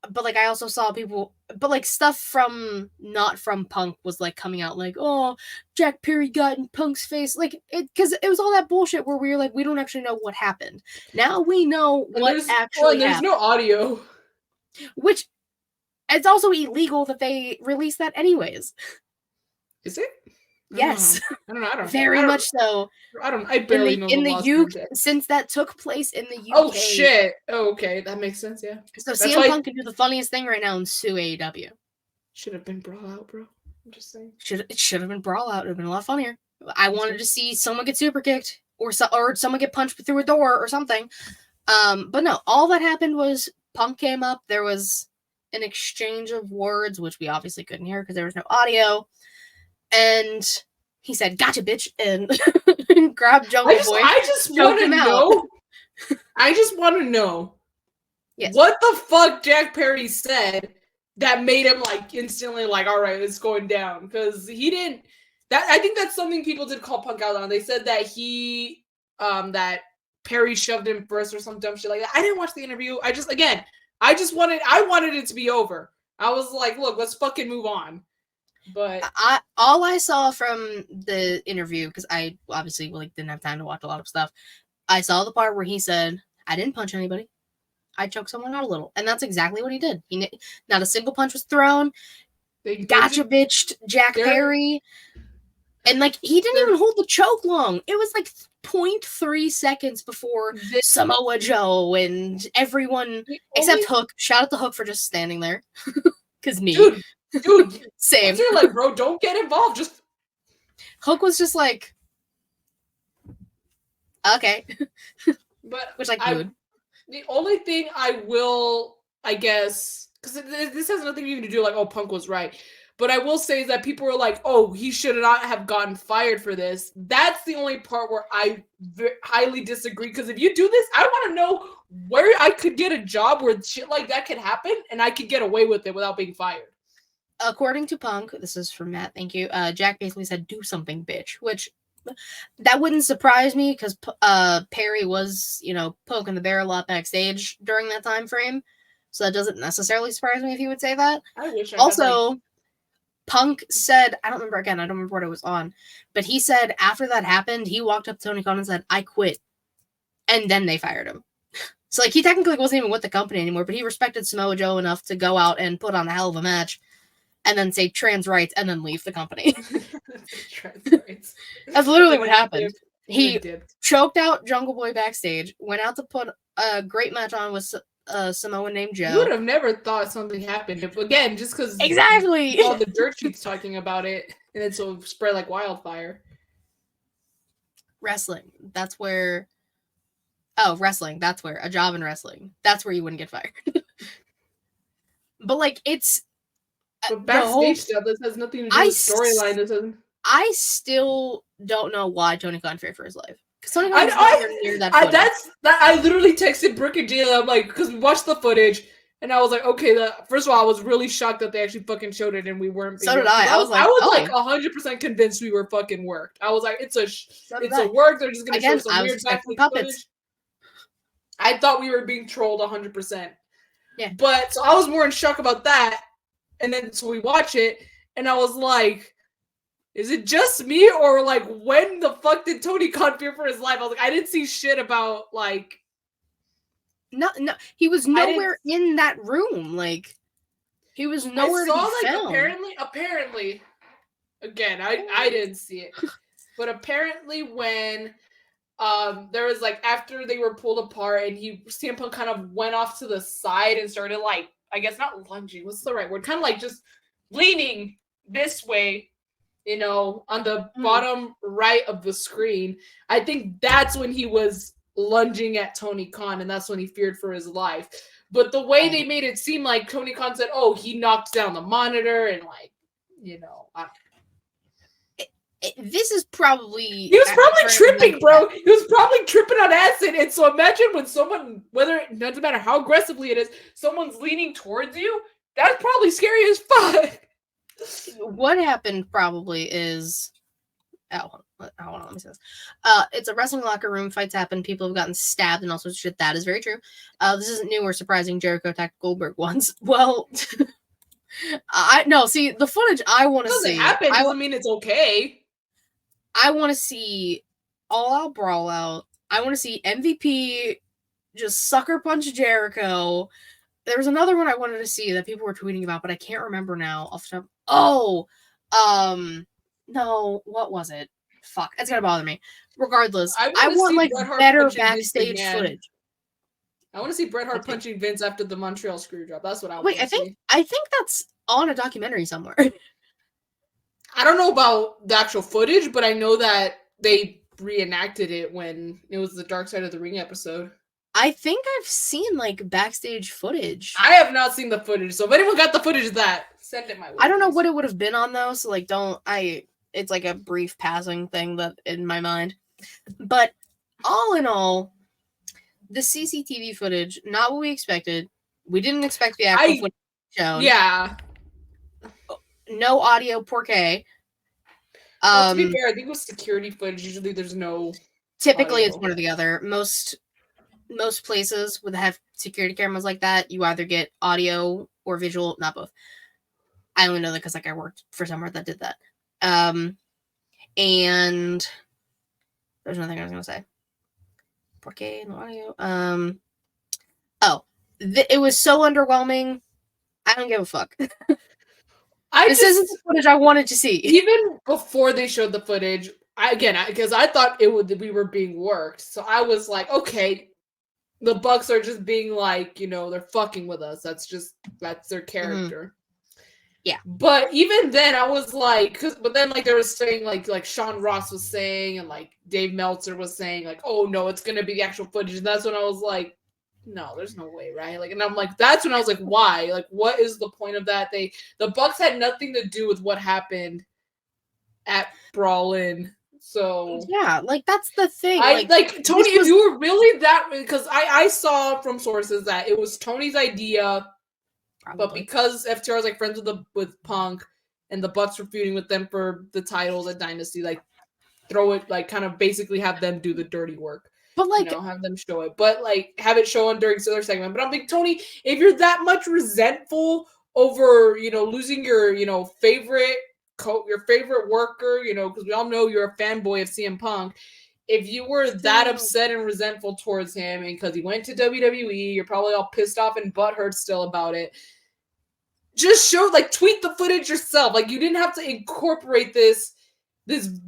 But like I also saw people, but like stuff from not from Punk was like coming out like, oh, Jack Perry got in Punk's face, like it because it was all that bullshit where we were like, we don't actually know what happened. Now we know what actually there's happened. No audio, which it's also illegal that they release that anyways. Is it? Yes. I don't know. Very much so. I barely know in the UK since that took place in the UK. Oh shit. Oh, okay, that makes sense. Yeah. So CM Punk can do the funniest thing right now and sue AEW. Should have been Brawl Out, bro. I'm just saying. It should have been Brawl Out. It would have been a lot funnier. I wanted to see someone get super kicked or someone get punched through a door or something. But no, all that happened was Punk came up. There was an exchange of words, which we obviously couldn't hear because there was no audio. And he said, "Gotcha, bitch," and grabbed Jungle Boy. I just want to know. I just want to know what the fuck Jack Perry said that made him like instantly like, all right, it's going down, because he didn't. That I think that's something people did call Punk out on. They said that he that Perry shoved him first or some dumb shit like that. I didn't watch the interview. I wanted it to be over. I was like, look, let's fucking move on. But all I saw from the interview, because I obviously didn't have time to watch a lot of stuff, I saw the part where he said, "I didn't punch anybody. I choked someone out a little," and that's exactly what he did. Not a single punch was thrown. Gotcha, bitched Jack Perry, and like he didn't even hold the choke long. It was like 0.3 seconds before Samoa Joe and everyone except Hook. Shout out to Hook for just standing there, because me. Dude, same. You're like, bro, don't get involved. Just Hook was just like, okay, but which like the only thing I will, I guess, because this has nothing even to do like, oh, Punk was right, but I will say is that people were like, oh, he should not have gotten fired for this. That's the only part where I highly disagree. Because if you do this, I want to know where I could get a job where shit like that could happen and I could get away with it without being fired. According to Punk, this is from Matt, thank you, Jack basically said, "Do something, bitch," which that wouldn't surprise me because Perry was, poking the bear a lot backstage during that time frame. So that doesn't necessarily surprise me if he would say that. I wish I also, Punk said, I don't remember what it was on, but he said after that happened, he walked up to Tony Khan and said, "I quit." And then they fired him. So like he technically wasn't even with the company anymore, but he respected Samoa Joe enough to go out and put on a hell of a match. And then say trans rights and then leave the company. Trans rights. That's literally what happened. He choked out Jungle Boy backstage, went out to put a great match on with a Samoan named Joe. You would have never thought something happened. Again, just because exactly all the dirt sheets talking about it, and it's so spread like wildfire. Wrestling. That's where. Oh, wrestling. That's where. A job in wrestling. That's where you wouldn't get fired. But like it's. But backstage stuff, this has nothing to do with storyline. I still don't know why Tony Khan feared for his life. Because Tony Khan was near that footage. I literally texted Brooke and Jayla. I'm like, because we watched the footage, and I was like, okay. First of all, I was really shocked that they actually fucking showed it, and we weren't. So did I. I was like 100% convinced we were fucking worked. I was like, it's a work. They're just gonna show some weird backstage puppets. I thought we were being trolled 100%. Yeah. But so I was more in shock about that. And then so we watch it, and I was like, is it just me? Or like, when the fuck did Tony Khan fear for his life? I was like, I didn't see shit about like. No, he was nowhere in that room. Like, he was nowhere to be found. Apparently, again, I didn't see it. But apparently when there was like, after they were pulled apart and CM Punk kind of went off to the side and started like, I guess not lunging. What's the right word? Kind of like just leaning this way. on the bottom right of the screen, I think that's when he was lunging at Tony Khan, and that's when he feared for his life. But the way they made it seem like Tony Khan said, "Oh, he knocked down the monitor," and this is probably... He was probably tripping, bro. He was probably tripping on acid. And so imagine when someone, it doesn't matter how aggressively it is, someone's leaning towards you, that's probably scary as fuck. What happened probably is... hold on, let me say this. It's a wrestling locker room. Fights happen. People have gotten stabbed and all sorts of shit. That is very true. This isn't new or surprising. Jericho attacked Goldberg once. Well... see, the footage I want to see... It doesn't happen. Doesn't mean it's okay. I want to see all-out brawl out. I want to see MVP just sucker punch Jericho. There was another one I wanted to see that people were tweeting about, but I can't remember now off the top. No, what was it? Fuck, it's gonna bother me. Regardless, I want like better backstage footage. I want to see Bret Hart punching Vince after the Montreal Screwjob. That's what I want. Wait, I think that's on a documentary somewhere. I don't know about the actual footage, but I know that they reenacted it when it was the Dark Side of the Ring episode. I think I've seen like backstage footage. I have not seen the footage, so if anyone got the footage of that, send it my way. I don't know what it would have been on though, so like it's like a brief passing thing that in my mind. But all in all, the CCTV footage, not what we expected. We didn't expect the actual footage shown. Yeah. No audio porqué. To be fair, I think with security footage, usually there's no. Typically, it's one or the other. Most places would have security cameras like that. You either get audio or visual, not both. I only know that because I worked for somewhere that did that. And there's nothing I was gonna say. Porqué, no audio. It was so underwhelming. I don't give a fuck. This isn't the footage I wanted to see. Even before they showed the footage, because I thought we were being worked, so I was like, okay, the Bucks are just being like, they're fucking with us. That's their character. Yeah. But even then, I was like, but then like they were saying like Sean Ross was saying, and like Dave Meltzer was saying, like, oh no, it's gonna be the actual footage. And that's when I was like, no, there's no way, right? Like, and I'm like, that's when I was like, why? Like, what is the point of that? The Bucks had nothing to do with what happened at Brawl-In. So yeah, like that's the thing. Like Tony, if you were really that, because I saw from sources that it was Tony's idea, but because FTR is like friends with Punk, and the Bucks were feuding with them for the titles at Dynasty, like throw it, like kind of basically have them do the dirty work. But like, have them show it, but like have it show on during their segment. But I'm like, Tony, if you're that much resentful over, losing your, favorite your favorite worker, because we all know you're a fanboy of CM Punk. If you were that upset and resentful towards him, and because he went to WWE, you're probably all pissed off and butthurt still about it. Just tweet the footage yourself. Like, you didn't have to incorporate this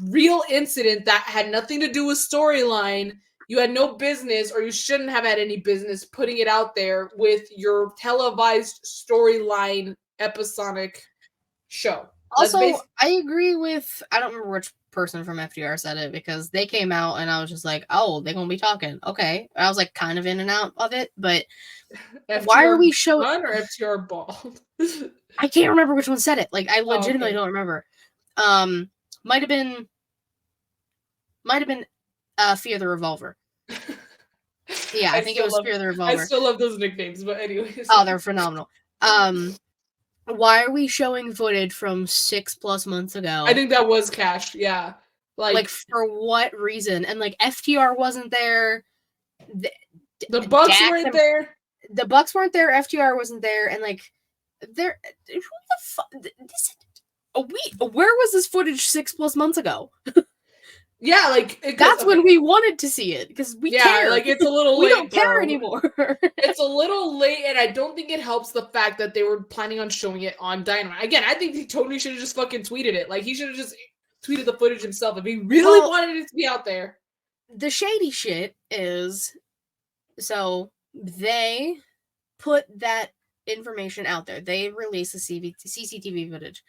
real incident that had nothing to do with storyline. You had no business, or you shouldn't have had any business putting it out there with your televised storyline episodic show. Also, I agree with, I don't remember which person from FDR said it, because they came out and I was just like, oh, they're going to be talking. Okay. I was like kind of in and out of it, but FTR why are we showing... or FTR bald? I can't remember which one said it. Like, I legitimately don't remember. Might have been Fear the Revolver. Yeah, I think it was Fear the Revolver. I still love those nicknames, but anyways. Oh, they're phenomenal. Why are we showing footage from 6+ months ago? I think that was cash, yeah. Like for what reason? And like FTR wasn't there. The Bucks weren't there. The Bucks weren't there. FTR wasn't there, and like, who the fuck? Where was this footage 6+ months ago? Yeah, like that's when we wanted to see it, because we care. Like it's a little late. We don't care anymore. It's a little late, and I don't think it helps the fact that they were planning on showing it on Dynamite. Again, I think he totally should have just fucking tweeted it. Like, he should have just tweeted the footage himself if he really wanted it to be out there. The shady shit is, so they put that information out there. They released the CCTV footage,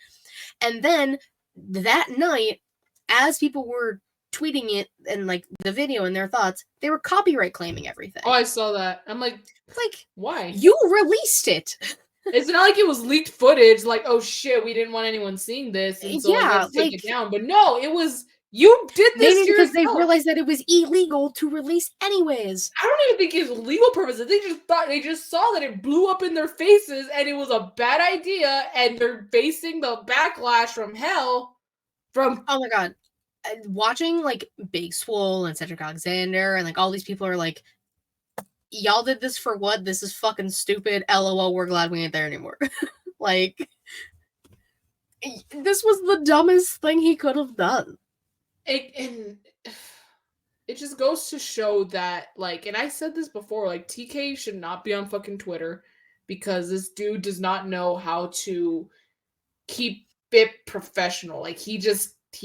and then that night, as people were tweeting it and like the video and their thoughts, they were copyright claiming everything. Oh, I saw that. I'm like, why? You released it. It's not like it was leaked footage. Like, oh shit, we didn't want anyone seeing this, and so let's take it down. But no, it was you did this maybe because they realized that it was illegal to release anyways. I don't even think it's legal purposes. They just saw that it blew up in their faces, and it was a bad idea, and they're facing the backlash from hell. Oh my god. Watching like Big Swole and Cedric Alexander and like all these people are like, y'all did this for what? This is fucking stupid. LOL, we're glad we ain't there anymore. Like, this was the dumbest thing he could have done. And it just goes to show that, like, and I said this before, like, TK should not be on fucking Twitter because this dude does not know how to keep it professional. Like, he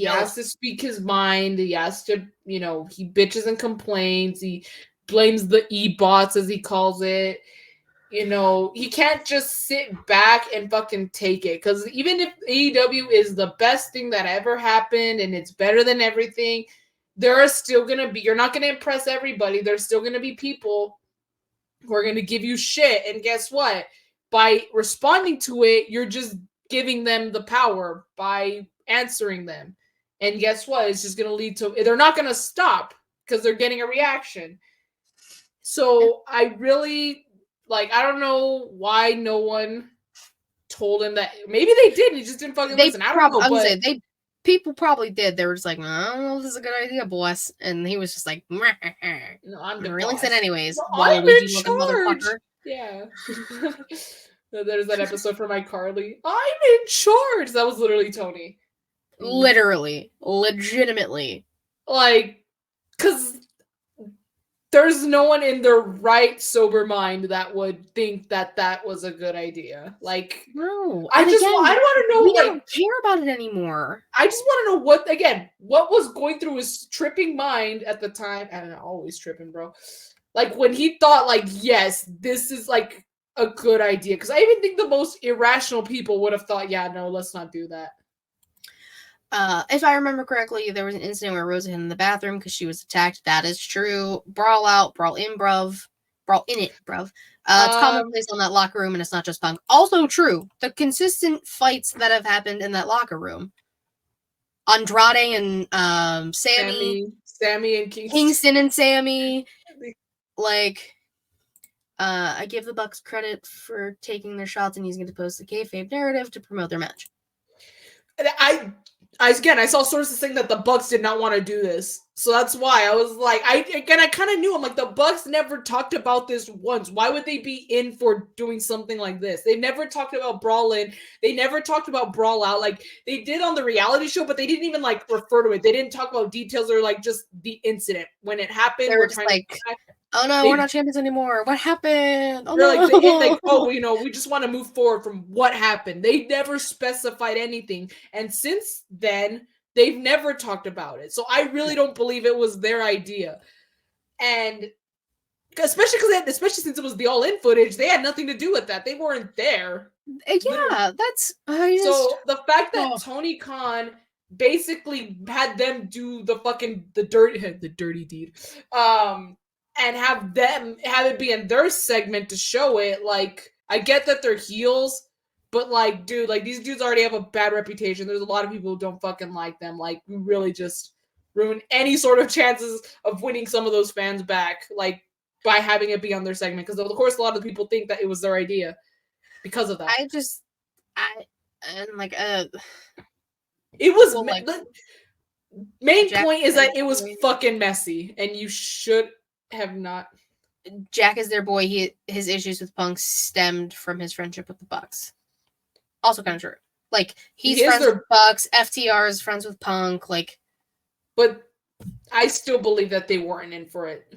has to speak his mind. He has to, he bitches and complains. He blames the e-bots, as he calls it. He can't just sit back and fucking take it. Because even if AEW is the best thing that ever happened and it's better than everything, there are still going to be, you're not going to impress everybody. There's still going to be people who are going to give you shit. And guess what? By responding to it, you're just giving them the power by answering them. And guess what? It's just going to lead to, they're not going to stop because they're getting a reaction. So I really, I don't know why no one told him that. Maybe they did. He just didn't fucking listen. I don't know. People probably did. They were just like, I don't know if this is a good idea, boss. And he was just like, no, I'm the release it anyways. Well, I'm in charge. Yeah. There's that episode from iCarly. I'm in charge. That was literally Tony. Literally. Legitimately. Because there's no one in their right sober mind that would think that that was a good idea. No. I don't want to know. We don't care about it anymore. I just want to know what was going through his tripping mind at the time. I don't know, always tripping, bro. When he thought, yes, this is a good idea. Because I even think the most irrational people would have thought, yeah, no, let's not do that. If I remember correctly, there was an incident where Rosa hid in the bathroom because she was attacked. That is true. Brawl out, Brawl-Innit, Bruv. It's commonplace on that locker room, and it's not just Punk. Also true. The consistent fights that have happened in that locker room. Andrade and Sammy and Kingston and Sammy. I give the Bucks credit for taking their shots and using it to post the kayfabe narrative to promote their match. I saw sources saying that the Bucks did not want to do this. So that's why I was I kind of knew. I'm the Bucks never talked about this once. Why would they be in for doing something like this? They never talked about Brawl-In. They never talked about Brawl Out. They did on the reality show, but they didn't even refer to it. They didn't talk about details or just the incident. When it happened, they were just oh no, we're not champions anymore. What happened? Oh no. We just want to move forward from what happened. They never specified anything. And since then, they've never talked about it. So I really don't believe it was their idea. And especially since it was the All-In footage, they had nothing to do with that. They weren't there. Yeah, that's so the fact that Tony Khan basically had them do the dirty deed. And have it be in their segment to show it. I get that they're heels, but dude, these dudes already have a bad reputation. There's a lot of people who don't fucking like them. We really just ruin any sort of chances of winning some of those fans back, by having it be on their segment. Because of course, a lot of people think that it was their idea because of that. It was the main point is that it was fucking messy, and you should have not. Jack is their boy. His issues with Punk stemmed from his friendship with the Bucks. Also kind of true. He's friends with Bucks. FTR is friends with Punk. But I still believe that they weren't in for it.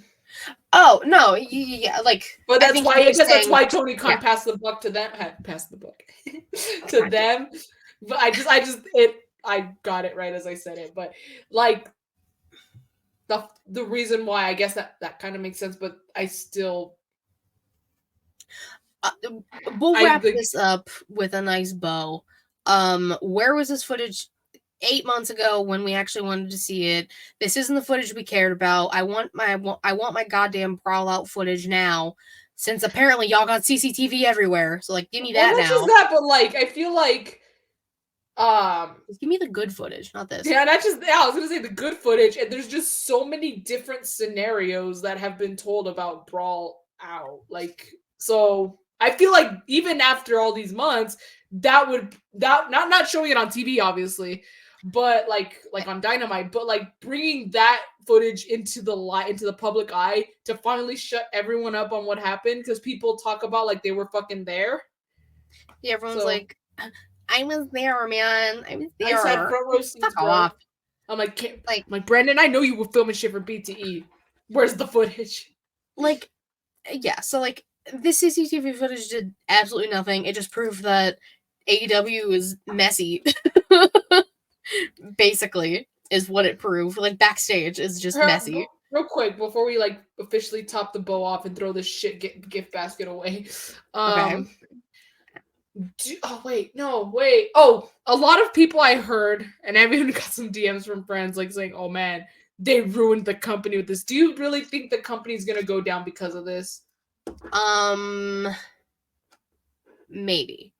Oh no, yeah, But that's why Tony Khan passed the buck to them. Passed the buck to them. But I got it right as I said it. But the reason why, I guess that kind of makes sense, but I still we'll wrap this up with a nice bow. Where was this footage 8 months ago when we actually wanted to see it. This isn't the footage we cared about. I want my goddamn Brawl out footage now, since apparently y'all got CCTV everywhere. So like, give me that now. Not just that, but like, I feel like, just give me the good footage, not this. Yeah, not just. Yeah, I was gonna say the good footage, and there's just so many different scenarios that have been told about Brawl out. Like, so I feel like even after all these months, that not showing it on TV, obviously, but like on Dynamite, but like bringing that footage into the public eye to finally shut everyone up on what happened, because people talk about like they were fucking there. Yeah, everyone's like, I was there, man. I was there. I said front row seats, bro. Off. I'm like Brandon, I know you were filming shit for BTE. Where's the footage? Like, yeah, so like this CCTV footage did absolutely nothing. It just proved that AEW is messy. Basically, is what it proved. Like backstage is just messy. Real quick, before we like officially top the bow off and throw this shit gift basket away. Okay. Oh, a lot of people I heard, and I've even got some DMs from friends like saying, "Oh man, they ruined the company with this." Do you really think the company's gonna go down because of this? Maybe.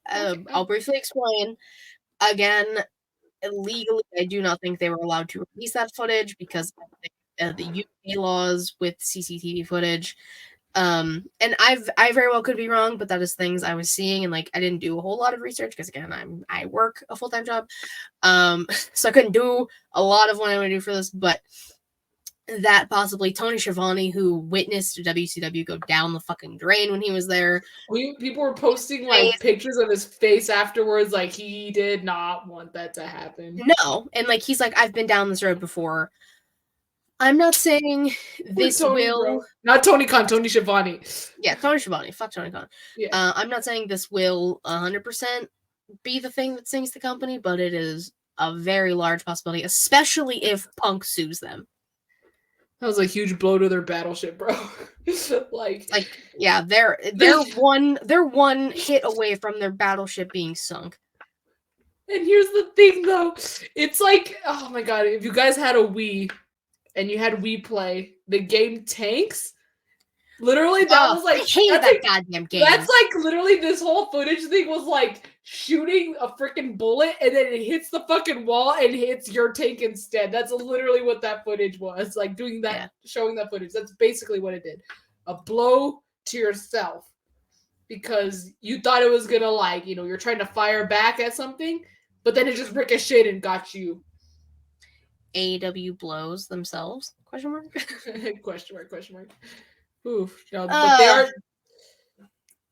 I'll briefly explain. Again, legally, I do not think they were allowed to release that footage because of the UK laws with CCTV footage. And I very well could be wrong, but that is things I was seeing, and like I didn't do a whole lot of research because again I work a full-time job, so I couldn't do a lot of what I want to do for this. But that possibly Tony Schiavone, who witnessed WCW go down the fucking drain when he was there. People were posting like pictures of his face afterwards, like he did not want that to happen. No, and like he's like, I've been down this road before. I'm not saying this will... Not Tony Khan, Tony Schiavone. Yeah, Tony Schiavone. Fuck Tony Khan. Yeah. I'm not saying this will 100% be the thing that sinks the company, but it is a very large possibility, especially if Punk sues them. That was a huge blow to their battleship, bro. like yeah, they're one hit away from their battleship being sunk. And here's the thing, though. It's like, oh my god, if you guys had a Wii and you had Wii Play, the game Tanks. Literally, that was like... I hate that goddamn game. That's like literally this whole footage thing was like shooting a freaking bullet and then it hits the fucking wall and hits your tank instead. That's literally what that footage was. Like doing that, showing that footage. That's basically what it did. A blow to yourself because you thought it was gonna like, you're trying to fire back at something, but then it just ricocheted and got you. AEW blows themselves? Question mark? Question mark. Oof. No, but they are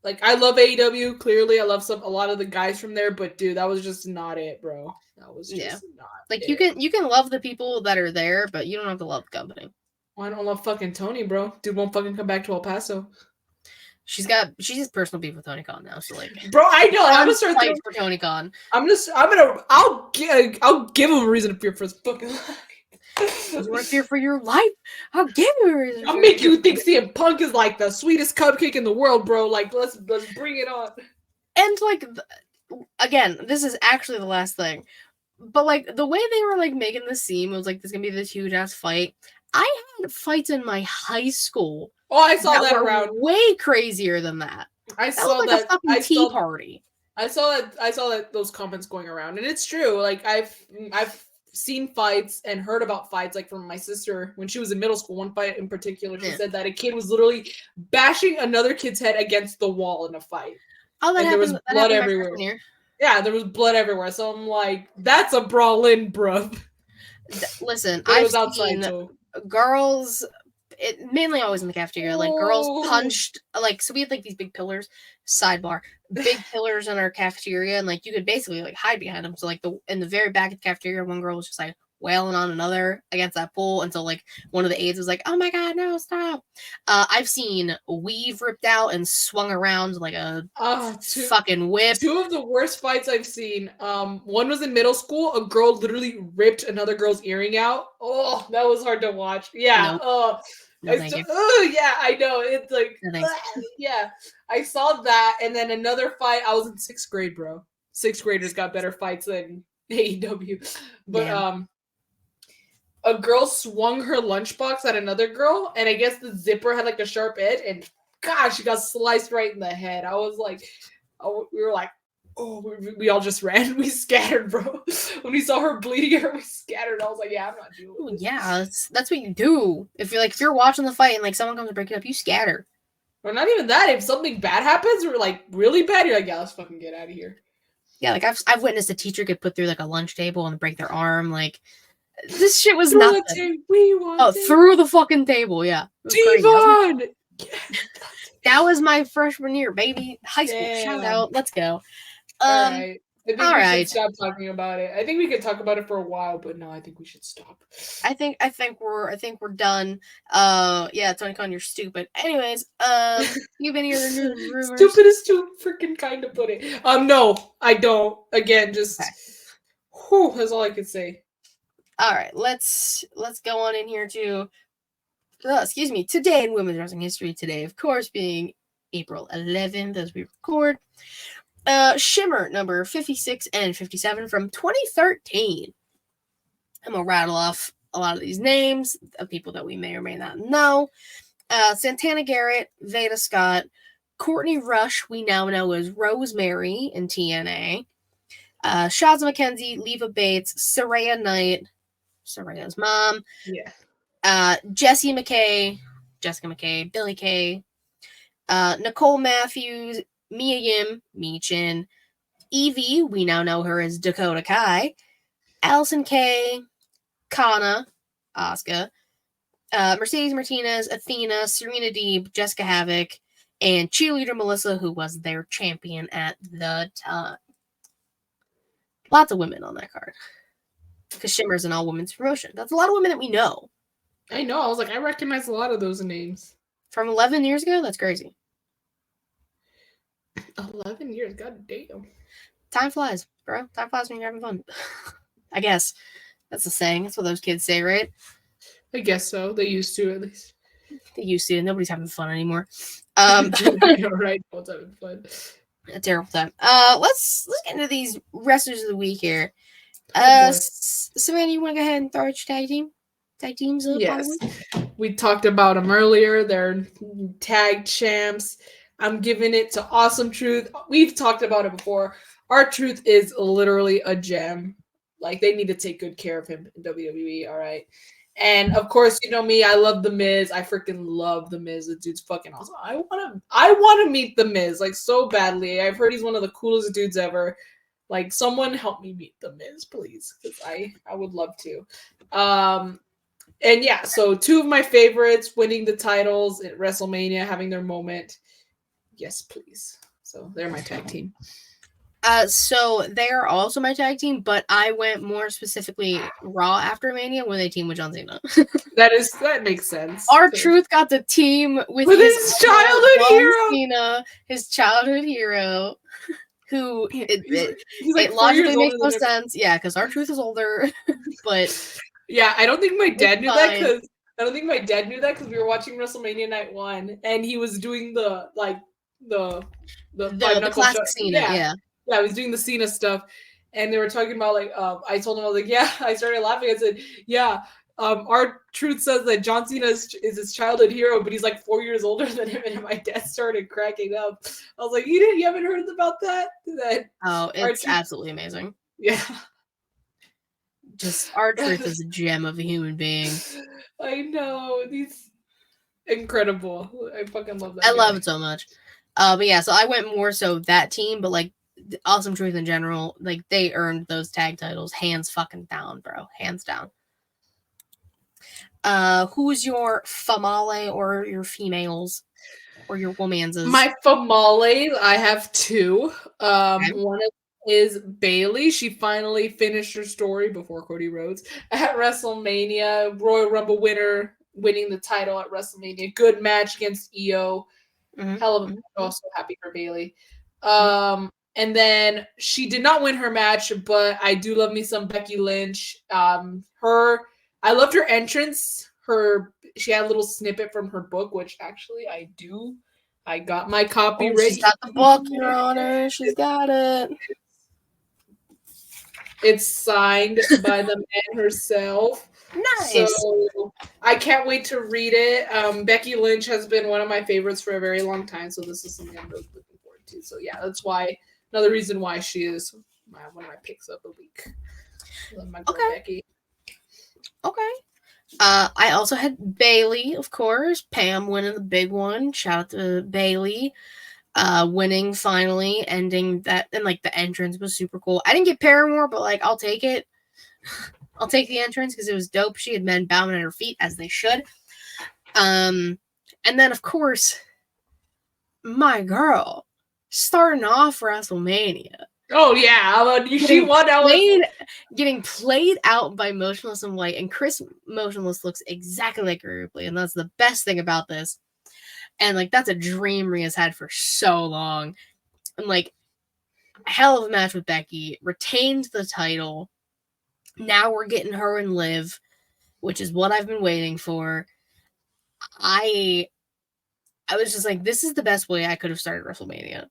like, I love AEW. Clearly, I love a lot of the guys from there, but dude, that was just not it, bro. That was just not like it. You can love the people that are there, but you don't have to love the company. Well, I don't love fucking Tony, bro. Dude won't fucking come back to El Paso. She's has personal beef with Tony Khan now, so like, bro, I know. I'm gonna start fight for Tony Khan. I'll give him a reason to fear for his fucking life. You want to fear for your life? I'll give you a reason. I'll make you think CM Punk is like the sweetest cupcake in the world, bro. Like, let's bring it on. And like, again, this is actually the last thing, but like the way they were like making this seem, it was like there's gonna be this huge ass fight. I had fights in my high school. Oh, I saw that around. Way crazier than that. I saw that. A fucking tea party. I saw that those comments going around, and it's true. Like I've seen fights and heard about fights, like from my sister when she was in middle school. One fight in particular, she said that a kid was literally bashing another kid's head against the wall in a fight. Oh, that happened. There was blood everywhere. Yeah, there was blood everywhere. So I'm like, that's a Brawl-In, bruv. Listen, I've seen girls. It mainly always in the cafeteria. Like girls punched. Like, so we had like these big pillars. Sidebar, big pillars in our cafeteria, and like you could basically like hide behind them. So like in the very back of the cafeteria, one girl was just like wailing on another against that pole until like one of the aides was like, "Oh my god, no, stop!" I've seen weave ripped out and swung around like a fucking whip. Two of the worst fights I've seen. One was in middle school. A girl literally ripped another girl's earring out. Oh, that was hard to watch. Yeah. Nope. Yeah, I know. It's like, yeah, I saw that. And then another fight. I was in 6th grade, bro. 6th graders got better fights than AEW. But a girl swung her lunchbox at another girl, and I guess the zipper had like a sharp edge, and gosh, she got sliced right in the head. I was like, we were like, oh, we all just ran. We scattered, bro. When we saw her bleeding her, we scattered. I was like, yeah, I'm not doing this. Yeah, that's what you do. If you're watching the fight and like someone comes to break it up, you scatter. Or not even that. If something bad happens, or like really bad, you're like, yeah, let's fucking get out of here. Yeah, like I've witnessed a teacher get put through like a lunch table and break their arm. Like this shit was nothing. Through the fucking table, yeah. Devon! That was my freshman year, baby. High school. Damn. Shout out. Let's go. All right. I think we should stop talking about it. I think we could talk about it for a while, but no, I think we should stop. I think we're done. Yeah, Tony Khan, you're stupid. Anyways, you've been here the news rumors. Stupid is too freaking kind to put it. No, I don't. Again, just whew, that's all I could say. All right, let's go on in here to today in women's wrestling history. Today, of course, being April 11th as we record. Shimmer number 56 and 57 from 2013. I'm gonna rattle off a lot of these names of people that we may or may not know. Santana Garrett, Veda Scott, Courtney Rush, we now know as Rosemary in TNA. Shazza McKenzie, Leva Bates, Saraya Knight, Saraya's mom. Yeah. Jessica McKay, Billy Kay, Nicole Matthews, Mia Yim, Mi Chin, Evie, we now know her as Dakota Kai, Allison Kay, Kana, Asuka, Mercedes Martinez, Athena, Serena Deeb, Jessica Havoc, and cheerleader Melissa, who was their champion at the time. Lots of women on that card. Because Shimmer's an all-women's promotion. That's a lot of women that we know. I know. I was like, I recognize a lot of those names. From 11 years ago? That's crazy. 11 years? God damn. Time flies, bro. Time flies when you're having fun. I guess. That's the saying. That's what those kids say, right? I guess so. They used to, at least. They used to. Nobody's having fun anymore. Right. What's having fun? A terrible time. Let's get into these wrestlers of the week here. Savannah, you want to go ahead and throw your tag teams up? Yes. We talked about them earlier. They're tag champs. I'm giving it to Awesome Truth. We've talked about it before. R-Truth is literally a gem. Like, they need to take good care of him in WWE, all right? And, of course, you know me. I love The Miz. I freaking love The Miz. The dude's fucking awesome. I want to meet The Miz, like, so badly. I've heard he's one of the coolest dudes ever. Like, someone help me meet The Miz, please, because I would love to. And, yeah, so two of my favorites winning the titles at WrestleMania, having their moment. Yes, please. So they're my tag team. So they are also my tag team, but I went more specifically Raw after Mania when they teamed with John Cena. that makes sense. R-Truth got the team with his childhood hero, Cena, his childhood hero, who he's like it logically makes no sense. Yeah, because R-Truth is older, but yeah, I don't think my dad knew that because we were watching WrestleMania Night 1 and he was doing the classic Cena. Yeah, I was doing the Cena stuff, and they were talking about like I told him, I was like, yeah, I started laughing. I said, yeah, R-Truth says that John Cena is his childhood hero, but he's like 4 years older than him, and my dad started cracking up. I was like, you haven't heard about that? Oh, it's absolutely amazing. Yeah. Just R-Truth is a gem of a human being. I know. He's incredible. I fucking love that. I love it so much. But yeah, so I went more so that team, but like Awesome Truth in general, like they earned those tag titles hands fucking down, bro. Hands down. Who's your famale or your females or your womanses? My famales, I have two. Okay. One is Bailey. She finally finished her story before Cody Rhodes at WrestleMania. Royal Rumble winner, winning the title at WrestleMania. Good match against EO. Mm-hmm. Hell of a match. Also happy for Bailey. And then she did not win her match, but I do love me some Becky Lynch. I loved her entrance. She had a little snippet from her book, which actually I do. I got my copy ready. She's got the book, Your Honor. She's got it. It's signed by the man herself. Nice. So I can't wait to read it. Becky Lynch has been one of my favorites for a very long time, so this is something I'm really looking forward to. So yeah, that's why another reason why she is one of my picks of the week. My girl Becky. Okay. I also had Bailey, of course. Pam winning the big one. Shout out to Bailey. Winning finally, ending that, and like the entrance was super cool. I didn't get Paramore, but like I'll take it. I'll take the entrance because it was dope. She had men bowing at her feet as they should. And then of course, my girl starting off WrestleMania. Oh yeah, she won. Getting played out by Motionless in White, and Chris Motionless looks exactly like Ripley, and that's the best thing about this. And like that's a dream Rhea's had for so long. And like hell of a match with Becky, retained the title. Now we're getting her and Liv, which is what I've been waiting for. I was just like, this is the best way I could have started WrestleMania.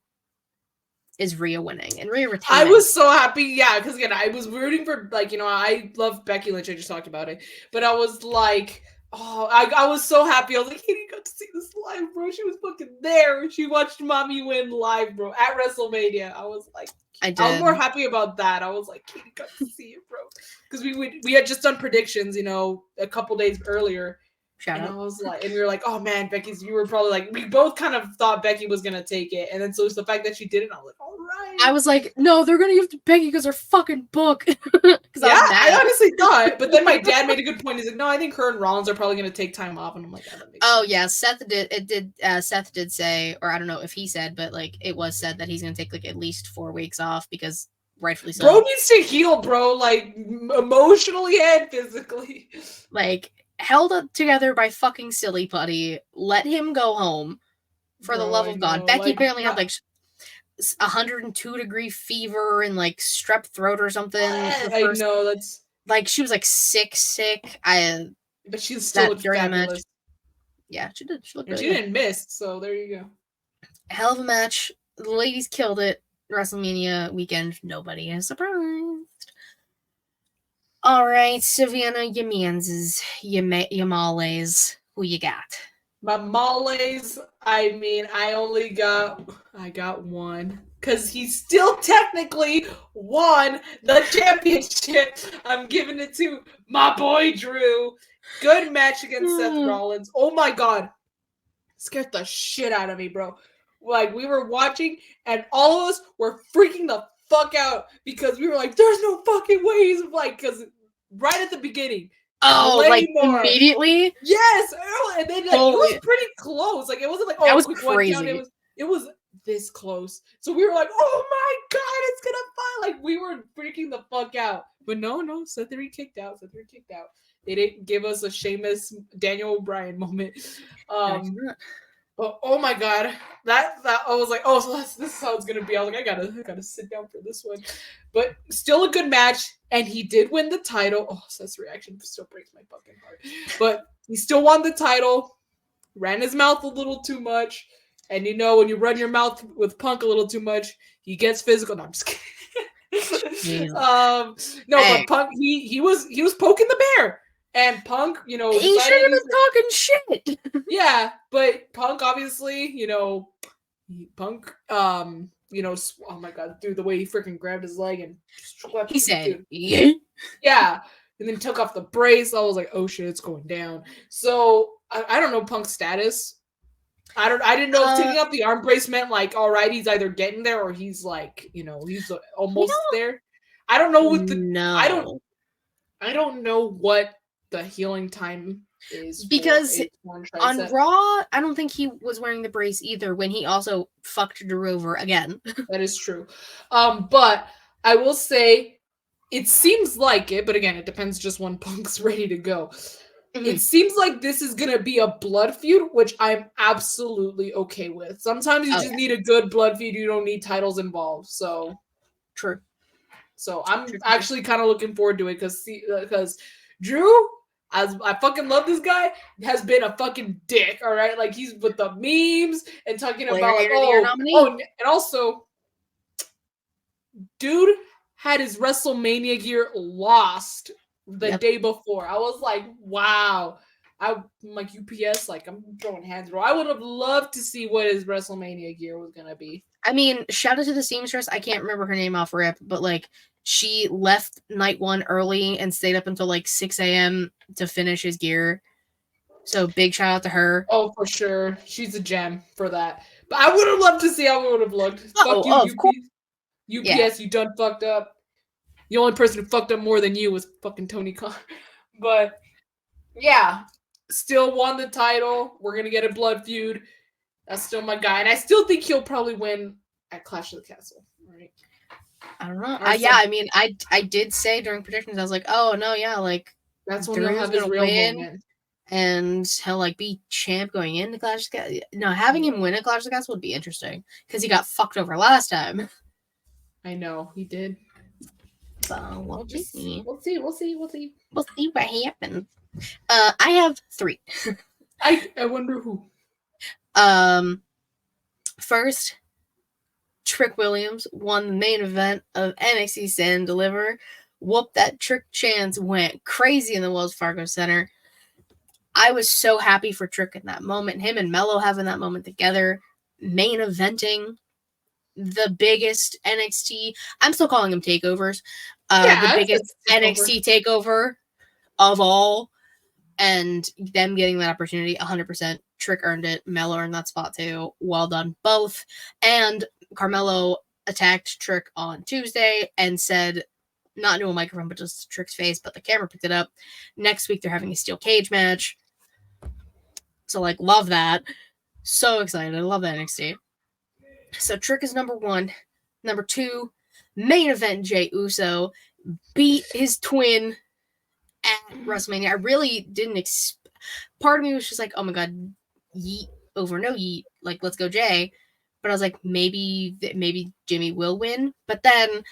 Is Rhea winning and Rhea retaining. I was so happy, yeah, because again, I was rooting for I love Becky Lynch. I just talked about it, but I was like, oh, I was so happy. I was like, Katie got to see this live, bro. She was fucking there. She watched mommy win live, bro, at WrestleMania. I was like, I was more happy about that. I was like, Katie got to see it, bro, because we had just done predictions, a couple days earlier. I was like, and we were like, oh man, you were probably like, we both kind of thought Becky was gonna take it, and then so it's the fact that she didn't. I was like, all right. I was like, no, they're gonna give it to Becky because her fucking book. Yeah, I honestly thought, but then my dad made a good point. He's like, no, I think her and Rollins are probably gonna take time off, and I'm like, oh yeah, Seth did say, or I don't know if he said, but like it was said that he's gonna take like at least 4 weeks off because rightfully so. Bro needs to heal, bro, like emotionally and physically. Like. Held up together by fucking silly putty. Let him go home. For the love of God. Becky apparently had like 102-degree fever and like strep throat or something. I know, that's like she was like sick. But she still looked fabulous. Yeah, she did. She looked really good. Didn't miss, so there you go. Hell of a match. The ladies killed it. WrestleMania weekend. Nobody is surprised. All right, Savannah, your manses, your males, who you got? My males, I mean, I got one. Because he still technically won the championship. I'm giving it to my boy, Drew. Good match against Seth Rollins. Oh my God. Scared the shit out of me, bro. Like, we were watching, and all of us were freaking the fuck out because we were like, there's no fucking ways of like, because right at the beginning. Oh, like immediately? Yes, early, and then like, it was pretty close. Like, it wasn't like, oh, that was quick crazy. One down. It was this close. So we were like, oh my God, it's gonna fight. Like, we were freaking the fuck out. But no, Seth kicked out. They didn't give us a Sheamus Daniel Bryan moment. Oh my God, that I was like, oh, so this is how it's gonna be. I was like, I gotta sit down for this one, but still a good match, and he did win the title. Oh, Seth's reaction still breaks my fucking heart, but he still won the title. Ran his mouth a little too much, and when you run your mouth with Punk a little too much, he gets physical. No, I'm just kidding. But Punk, he was poking the bear. And Punk, he should have been talking shit. Yeah, but Punk, obviously, Punk, oh my God, dude, the way he freaking grabbed his leg and he said, yeah, and then took off the brace. I was like, oh shit, it's going down. So I don't know Punk's status. I didn't know if taking off the arm brace meant like, all right, he's either getting there or he's like, he's almost there. I don't know I don't know what the healing time is because on Raw, I don't think he was wearing the brace either when he also fucked Drew over again. That is true. But I will say it seems like it, but again, it depends just when Punk's ready to go. Mm-hmm. It seems like this is going to be a blood feud, which I'm absolutely okay with. Sometimes you just need a good blood feud. You don't need titles involved. So true. So I'm actually kind of looking forward to it because Drew, as I fucking love this guy, has been a fucking dick. All right, like he's with the memes and talking about like, and also, dude had his WrestleMania gear lost the day before. I was like, wow. I'm like UPS, like I'm throwing hands, bro. I would have loved to see what his WrestleMania gear was gonna be. I mean, shout out to the seamstress. I can't remember her name off rip, but like she left night one early and stayed up until like 6 a.m. to finish his gear. So big shout out to her. Oh, for sure. She's a gem for that. But I would have loved to see how it would have looked. Fuck you, of course. UPS, you done fucked up. The only person who fucked up more than you was fucking Tony Khan. But yeah, still won the title. We're gonna get a blood feud. That's still my guy, and I still think he'll probably win at Clash of the Castle. Right? I don't know. I mean, I did say during predictions, I was like, oh no, yeah, like that's when he'll have his real moment. And he'll like be champ going into Clash of the Castle. No, having him win at Clash of the Castle would be interesting because he got fucked over last time. I know he did. So we'll see. We'll see what happens. I have 3. I wonder who. First, Trick Williams won the main event of NXT Stand and Deliver. Whoop, that Trick chance went crazy in the Wells Fargo Center. I was so happy for Trick in that moment. Him and Mello having that moment together, main eventing the biggest NXT. I'm still calling them takeovers. The biggest NXT takeover of all, and them getting that opportunity, 100%. Trick earned it. Mello earned that spot too. Well done, both. And Carmelo attacked Trick on Tuesday and said, not into a microphone, but just Trick's face, but the camera picked it up. Next week, they're having a steel cage match. So, like, love that. So excited. I love that NXT. So, Trick is number 1. Number 2, main event Jey Uso beat his twin at WrestleMania. I really didn't part of me was just like, oh my god, yeet over no yeet. Like, let's go Jey. But I was like, maybe Jimmy will win. But then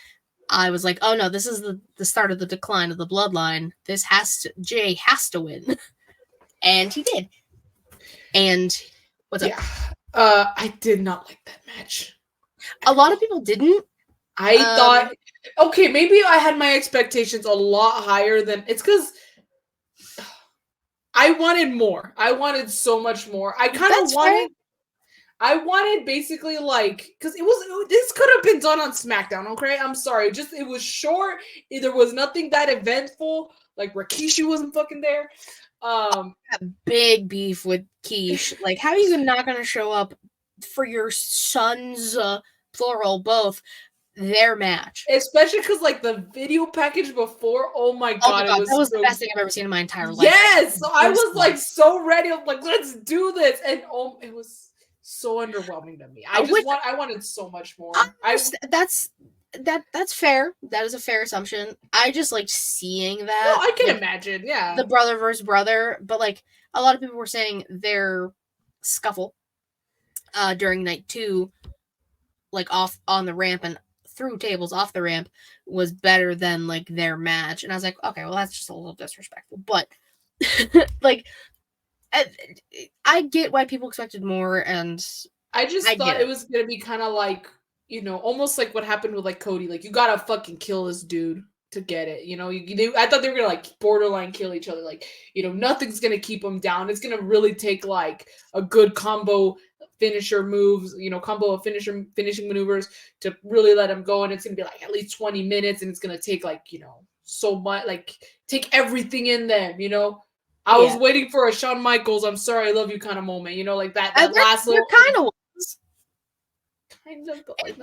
I was like, oh no, this is the start of the decline of the bloodline. Jey has to win. And he did. And what's up? Yeah. I did not like that match. A lot of people didn't. I thought, okay, maybe I had my expectations a lot higher than it's because I wanted more. I wanted so much more. I kind of wanted. I wanted basically like because this could have been done on SmackDown. Okay, I'm sorry. Just it was short. There was nothing that eventful. Like Rikishi wasn't fucking there. Big beef with Keish. Like, how are you not going to show up for your son's plural both their match? Especially because like the video package before. Oh my god, that was the best thing I've ever seen in my entire life. Yes, so I was like so ready. I'm like, let's do this, and it was so underwhelming to me. I wanted so much more. That's fair. That is a fair assumption. I just liked seeing that. No, I can imagine, yeah. The brother versus brother, but like a lot of people were saying their scuffle during night 2, like off on the ramp and through tables off the ramp, was better than like their match. And I was like, okay, well that's just a little disrespectful. But like I get why people expected more, and I just thought it was gonna be kind of like, you know, almost like what happened with like Cody. Like, you gotta fucking kill this dude to get it. You know, I thought they were gonna like borderline kill each other. Like, you know, nothing's gonna keep them down. It's gonna really take like a good combo finisher moves, you know, combo of finishing maneuvers to really let them go. And it's gonna be like at least 20 minutes, and it's gonna take like, you know, so much, like take everything in them, you know. I was waiting for a Shawn Michaels, I'm sorry, I love you kind of moment, you know, like that last little kind of was. Kind of, but like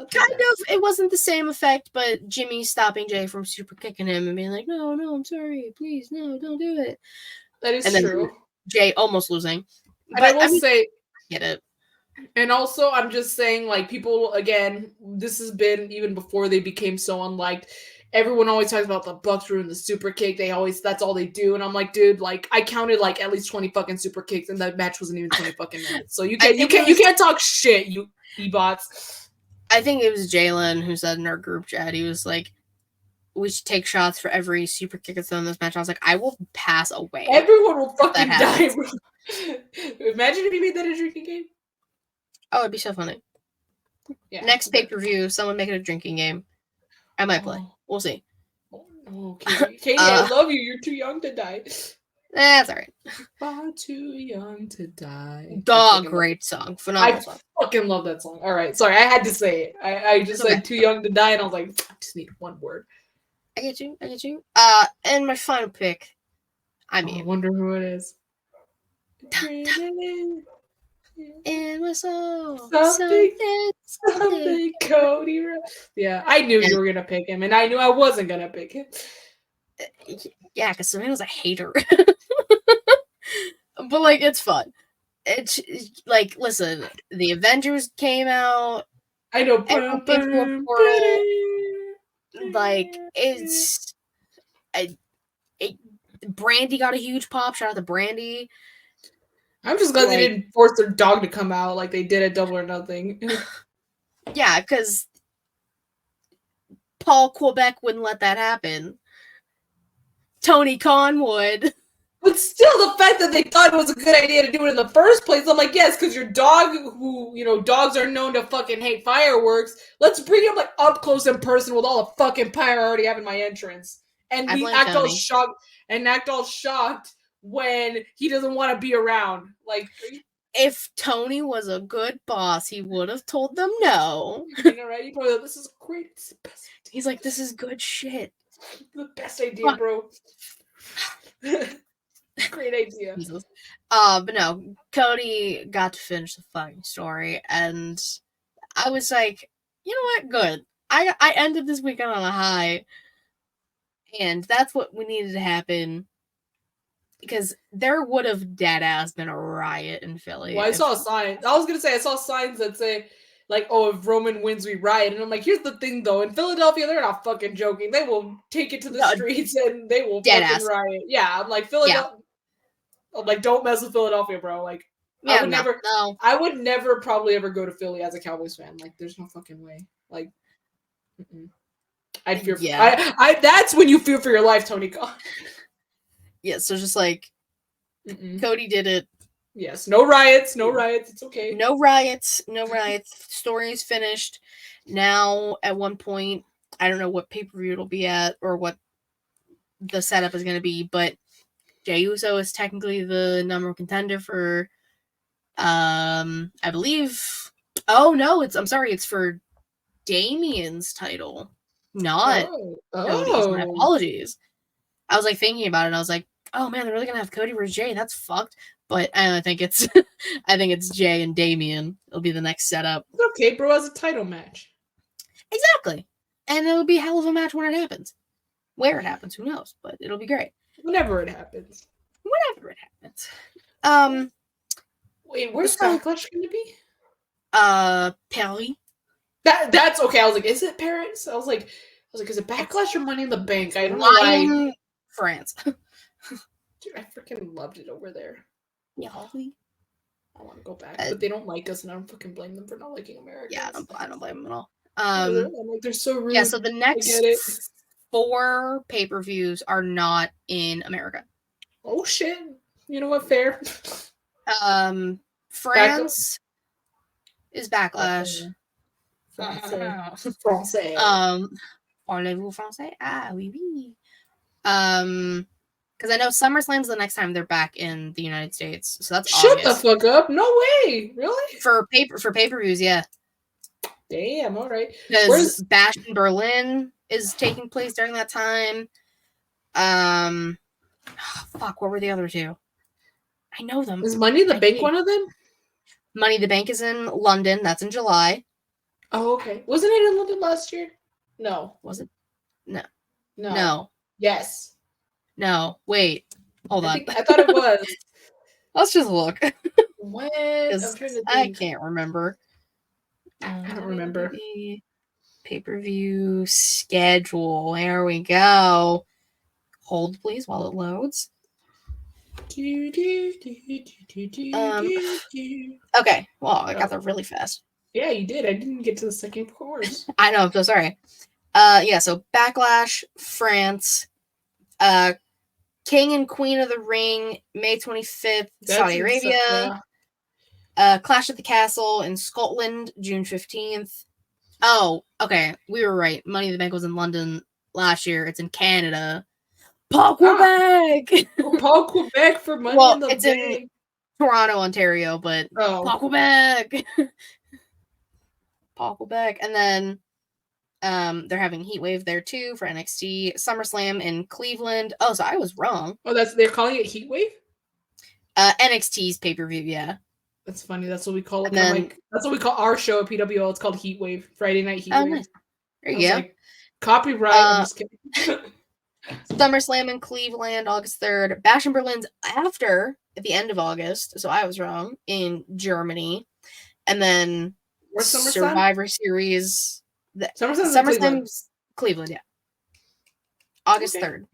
it wasn't the same effect, but Jimmy stopping Jey from super kicking him and being like, no, I'm sorry, please, no, don't do it. That is true. Jey almost losing. But I will say, get it. And also, I'm just saying, like, people, again, this has been even before they became so unliked. Everyone always talks about the Bucks ruin the super kick. That's all they do. And I'm like, dude, like, I counted like at least 20 fucking super kicks, and that match wasn't even 20 fucking minutes. So you can't talk shit, you e-bots. I think it was Jalen who said in our group chat, he was like, we should take shots for every super kick that's in this match. I was like, I will pass away. Everyone will fucking die, bro. Imagine if you made that a drinking game. Oh, it'd be so funny. Yeah. Next pay-per-view, someone make it a drinking game. I might play. We'll see. Okay, Katie, I love you. You're too young to die. That's all right. Far too young to die. Great song. Phenomenal song. I fucking love that song. All right, sorry, I had to say it. I just said too young to die, and I was like, I just need one word. I get you. And my final pick. I wonder who it is. In my soul, something, Cody. Yeah, I knew you were gonna pick him, and I knew I wasn't gonna pick him. Yeah, because Savannah's a hater. But like, it's fun. It's like, listen, the Avengers came out. I know. Like, Brandy got a huge pop. Shout out to Brandy. I'm just glad they didn't force their dog to come out like they did at Double or Nothing. Yeah, because Paul Quebec wouldn't let that happen. Tony Khan would. But still, the fact that they thought it was a good idea to do it in the first place, I'm like, yes, because your dog, who, dogs are known to fucking hate fireworks, let's bring him, like, up close and personal with all the fucking fire I already have in my entrance. And act all shocked when he doesn't want to be around. Like, if Tony was a good boss, he would have told them no. You know, right? He probably, this is great. It's the best idea. He's like, this is good shit. The best idea, bro. Great idea. But no, Cody got to finish the fucking story, and I was like, you know what? Good. I ended this weekend on a high, and that's what we needed to happen, because there would have dead ass been a riot in Philly. Well, I saw a sign. I was gonna say I saw signs that say, like, oh, if Roman wins, we riot. And I'm like, here's the thing, though. In Philadelphia, they're not fucking joking. They will take it to the streets and they will fucking riot. Yeah, I'm like, Philadelphia. Yeah. I'm like, don't mess with Philadelphia, bro. Like, I would never probably ever go to Philly as a Cowboys fan. Like, there's no fucking way. Like, I'd fear. Yeah. That's when you fear for your life, Tony Khan. Yeah, so just like, Cody did it. Yes, no riots, it's okay. No riots. Story is finished. Now, at one point, I don't know what pay-per-view it'll be at or what the setup is going to be, but Jey Uso is technically the number one contender for, I believe, it's for Damian's title, not Cody's. My apologies. I was like thinking about it, and I was like, oh man, they're really going to have Cody versus Jey. That's fucked. But I think it's Jey and Damian. It'll be the next setup. It's okay, bro. As a title match. Exactly. And it'll be a hell of a match when it happens. Where it happens, who knows? But it'll be great. Whenever it happens. Wait, where's Backlash going to be? Paris. That's okay. I was like, is it Paris? I was like, is it Backlash or Money in the Bank? I don't know why. France. Dude, I freaking loved it over there. Yeah. I want to go back, but they don't like us, and I don't fucking blame them for not liking America. Yeah, I don't blame them at all. I'm like, they're so rude. Yeah, so the next 4 pay-per-views are not in America. Oh shit! You know what? Fair. France is Backlash. Français. Parlez-vous français? Ah, oui, oui. Because I know SummerSlam's the next time they're back in the United States, so that's Shut August. The fuck up! No way, really? For pay-per-views, yeah. Damn, all right. Because Bash in Berlin is taking place during that time. Fuck, what were the other 2? I know them. Is Money in the Bank one of them? Money in the Bank is in London. That's in July. Oh, okay. Wasn't it in London last year? No. Was it? No. No. Yes. No, wait. Hold on. I thought it was. Let's just look. When? I'm trying to think. I can't remember. I don't remember. Pay-per-view schedule. There we go. Hold, please, while it loads. Okay. Well, I got there really fast. Yeah, you did. I didn't get to the second course. I know. I'm so sorry. Yeah, so Backlash, France, King and Queen of the Ring, May 25th, Saudi Arabia. Clash at the Castle in Scotland, June 15th. Oh, okay. We were right. Money in the Bank was in London. last year. It's in Canada. Paul Quebec! Paul Quebec for Money in the it's Bank. In Toronto, Ontario, but Paul Quebec! Paul Quebec. And then they're having Heatwave there too for NXT. SummerSlam in Cleveland. Oh, so I was wrong. Oh, they're calling it Heatwave? NXT's pay-per-view, yeah. That's funny. That's what we call it. That's what we call our show at PWL. It's called Heatwave. Friday Night Heatwave. Nice. There you go. Like, copyright. I'm just kidding. SummerSlam in Cleveland, August 3rd. Bash in Berlin's at the end of August. So I was wrong, in Germany. And then Survivor Series. SummerSlam's Cleveland, yeah. August 3rd.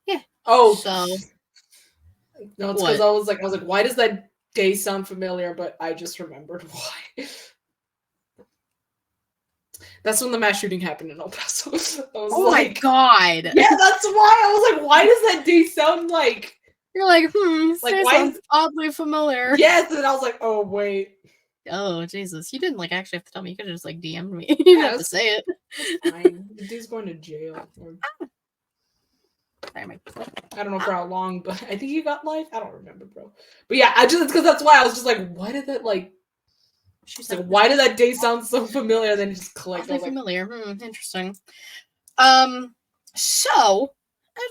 Yeah. Oh. So. No, it's because I was like, why does that day sound familiar? But I just remembered why. That's when the mass shooting happened in El Paso. My god! Yeah, that's why I was like, why does that day sound like? You're like, like why sounds oddly familiar? Yes, and I was like, oh wait. Oh Jesus! You didn't actually have to tell me. You could have just DM'd me. You didn't have to say it. Fine. The dude's going to jail. I don't know for how long, but I think he got life. I don't remember, bro. But yeah, it's because that's why I was just like, why did that She's like, why did that day sound so familiar? Then it just clicked. Familiar. Interesting. So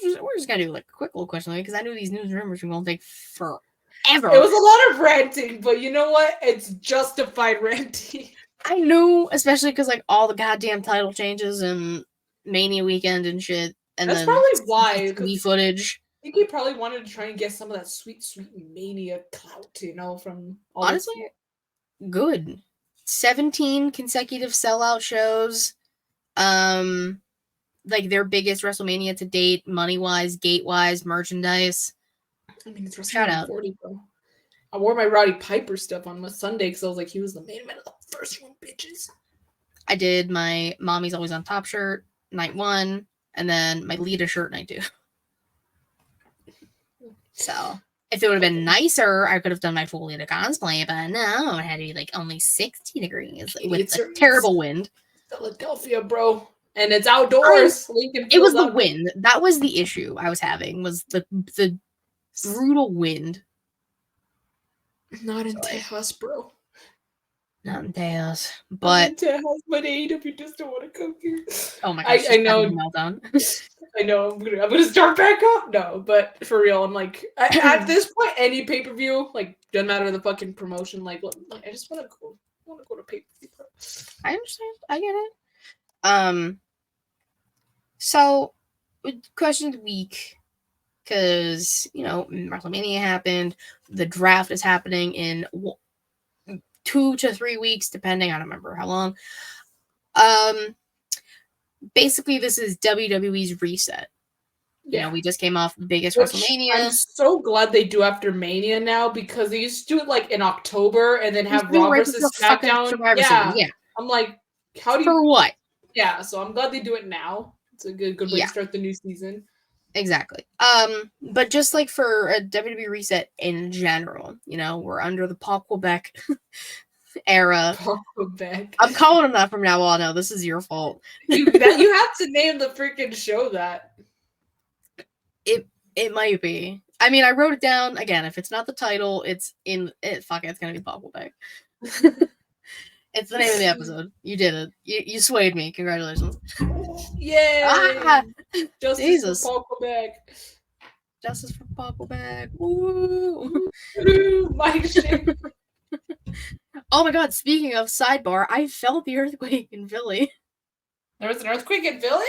we're just gonna do a quick little question because I knew these news rumors were gonna take forever. It was a lot of ranting, but you know what? It's justified ranting. I know, especially because all the goddamn title changes and Mania weekend and shit. And that's probably why footage. I think he probably wanted to try and get some of that sweet Mania clout, from all honestly. Good. 17 consecutive sellout shows. Their biggest WrestleMania to date, money-wise, gate-wise, merchandise. I mean, it's WrestleMania 40, bro. I wore my Roddy Piper stuff on Sunday because I was like, he was the main event of the first one, bitches. I did my Mommy's Always on Top shirt, night 1, and then my Lita shirt, night 2. So... if it would have been nicer, I could have done my full Lita cosplay, but no, it had to be only 60 degrees with a terrible wind. Philadelphia, bro. And it's outdoors. It was the wind. That was the issue I was having, was the brutal wind. Not in Tejas, bro. Not in Tejas. But but AEW just don't want to come here. Oh my gosh. I know. Meltdown. I know I'm gonna start back up. No, but for real, I'm at this point, any pay-per-view, doesn't matter the fucking promotion. I just want to go to pay-per-view. I understand. I get it. So question of the week, because WrestleMania happened, the draft is happening in 2 to 3 weeks, depending. I don't remember how long. Basically, this is WWE's reset. We just came off the biggest WrestleMania. I'm so glad they do after Mania now, because they used to do it in October and then have Raw versus SmackDown. Yeah. I'm like, how do you for what? Yeah, so I'm glad they do it now. It's a good way to start the new season. Exactly. But just for a WWE reset in general, we're under the Paul Quebec era. Paul Quebec. I'm calling him that from now on. No, this is your fault. You have to name the freaking show that. It might be. I mean, I wrote it down again. If it's not the title, it's in it. Fuck it, it's gonna be Paul Quebec. It's the name of the episode. You did it. You swayed me. Congratulations. Yay! Justice Jesus. For Paul Quebec. Justice for Paul Quebec. Woo! My shit. Oh my god, speaking of sidebar, I felt the earthquake in Philly. There was an earthquake in Philly?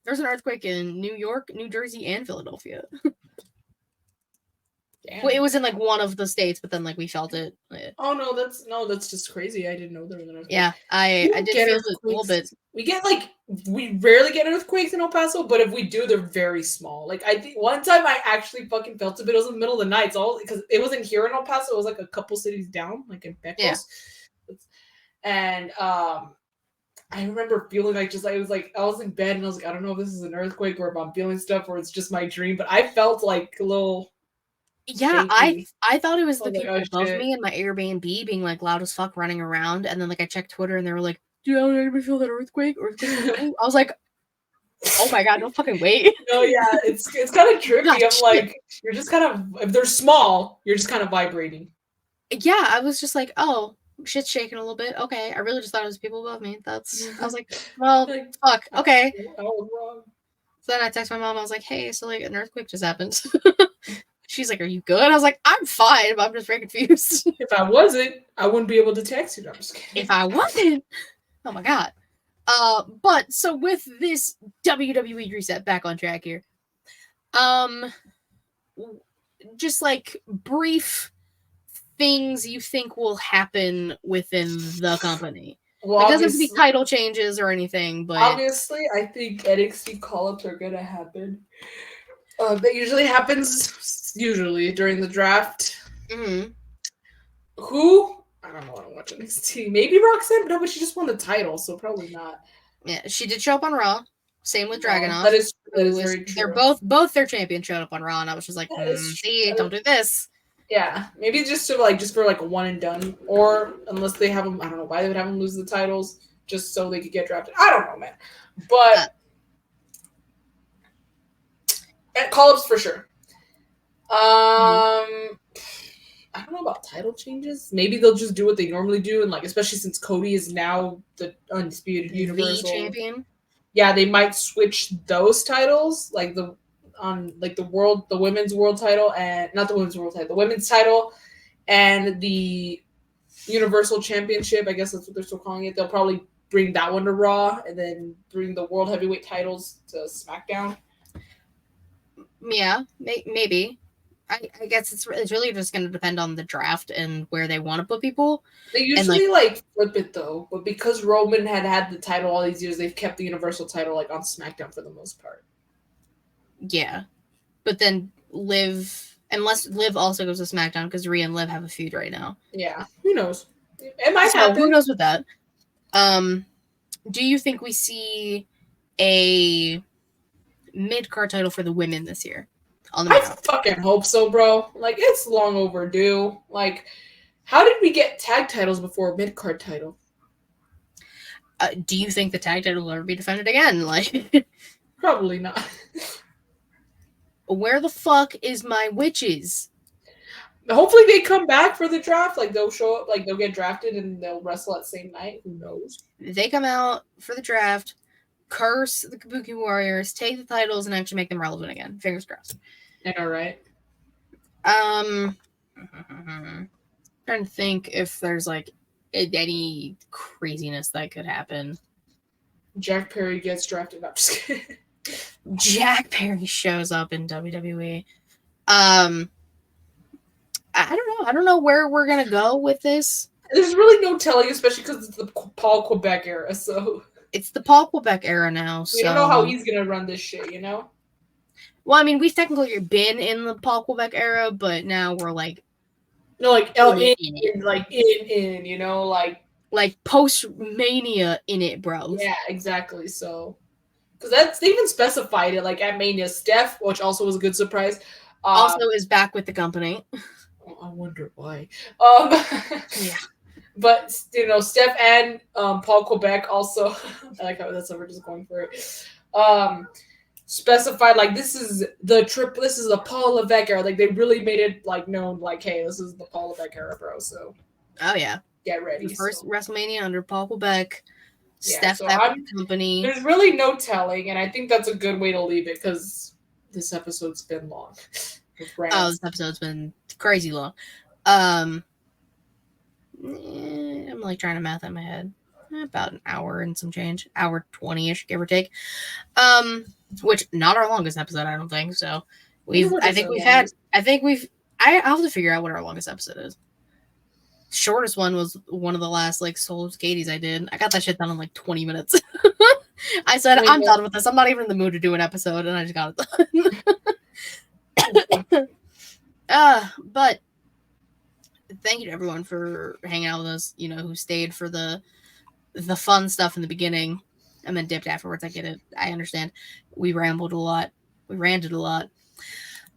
There's an earthquake in New York, New Jersey, and Philadelphia. Damn. Well, it was in one of the states, but then we felt it. Oh that's just crazy. I didn't know there was an earthquake. Yeah, I did feel it a little bit. We rarely get earthquakes in El Paso, but if we do, they're very small. I think one time I actually fucking felt it, but it was in the middle of the night. It's all because it wasn't here in El Paso. It was a couple cities down, in Becos. Yeah. And I remember feeling it was I was in bed and I was I don't know if this is an earthquake or if I'm feeling stuff or it's just my dream, but I felt a little. Yeah, I thought it was the people above me in my Airbnb being loud as fuck running around, and then I checked Twitter and they were do anybody feel that earthquake? I was like, oh my god, don't fucking wait. No, yeah, it's kind of trippy. I'm like, you're just kind of, if they're small, you're just kind of vibrating. Yeah, I was just like, oh, shit's shaking a little bit. Okay, I really just thought it was people above me. I was like, well, like, fuck, okay. I was wrong. So then I texted my mom. I was like, hey, so like an earthquake just happened. She's like, are you good? I was like, I'm fine, but I'm just very confused. If I wasn't, I wouldn't be able to text you. No, I'm just kidding. If I wasn't, oh my god. But so with this WWE reset, back on track here. Just like brief things you think will happen within the company. Well, it doesn't have to be title changes or anything, but obviously, I think NXT call-ups are gonna happen. That usually happens during the draft. Mm-hmm. Who? I don't know. I don't watch NXT. Maybe Roxanne. No, but she just won the title, so probably not. Yeah, she did show up on Raw. Same with Dragunov. That is very true. They're both their champions showed up on Raw, and I was just like, see, don't do this. Yeah, maybe just for a one and done, or unless they have them, I don't know why they would have them lose the titles just so they could get drafted. I don't know, man. But call-ups for sure. I don't know about title changes. Maybe they'll just do what they normally do, and like especially since Cody is now the undisputed Universal champion. Yeah, they might switch those titles, like the women's world title, and not the women's world title, the women's title, and the Universal Championship. I guess that's what they're still calling it. They'll probably bring that one to Raw, and then bring the World Heavyweight titles to SmackDown. Yeah, maybe. I guess it's really just going to depend on the draft and where they want to put people. They usually flip it though, but because Roman had the title all these years, they've kept the Universal title on SmackDown for the most part. Yeah, but then unless Liv also goes to SmackDown because Rhea and Liv have a feud right now. Yeah, who knows? It might happen. Who knows with that? Do you think we see a mid-card title for the women this year? I fucking hope so, bro. It's long overdue. How did we get tag titles before a mid-card title? Do you think the tag title will ever be defended again? Probably not. Where the fuck is my witches? Hopefully they come back for the draft. They'll show up, they'll get drafted and they'll wrestle that same night. Who knows? They come out for the draft, curse the Kabuki Warriors, take the titles, and actually make them relevant again. Fingers crossed. Yeah, all right. Trying to think if there's any craziness that could happen. Jack Perry gets drafted. I'm just kidding. Jack Perry shows up in WWE. I don't know where we're gonna go with this. There's really no telling, especially because it's the Paul Quebec era. So it's the Paul Quebec era now. We don't know how he's gonna run this shit, you know. Well, I mean, we've technically been in the Paul Quebec era, but now we're in, you know, post Mania in it, bro. Yeah, exactly. So, because they even specified it at Mania. Steph, which also was a good surprise, also is back with the company. I wonder why. Yeah. But Steph and Paul Quebec also. I like how that's how we're just going for it. Specified this is the Paul Levesque era. They really made it known hey, this is the Paul Levesque era, bro. So oh yeah, get ready. The first WrestleMania under Paul Quebec. Yeah, Steph back with the company. There's really no telling, and I think that's a good way to leave it because this episode's been long. Oh, this episode's been crazy long. I'm trying to math in my head. About an hour and some change. Hour 20-ish, give or take. Which not our longest episode, I don't think. So I'll have to figure out what our longest episode is. Shortest one was one of the last Souls Katie's I did. I got that shit done in 20 minutes. I said, I'm done with this. I'm not even in the mood to do an episode, and I just got it done. But thank you to everyone for hanging out with us, who stayed for the fun stuff in the beginning and then dipped afterwards. I get it. I understand. We rambled a lot. We ranted a lot.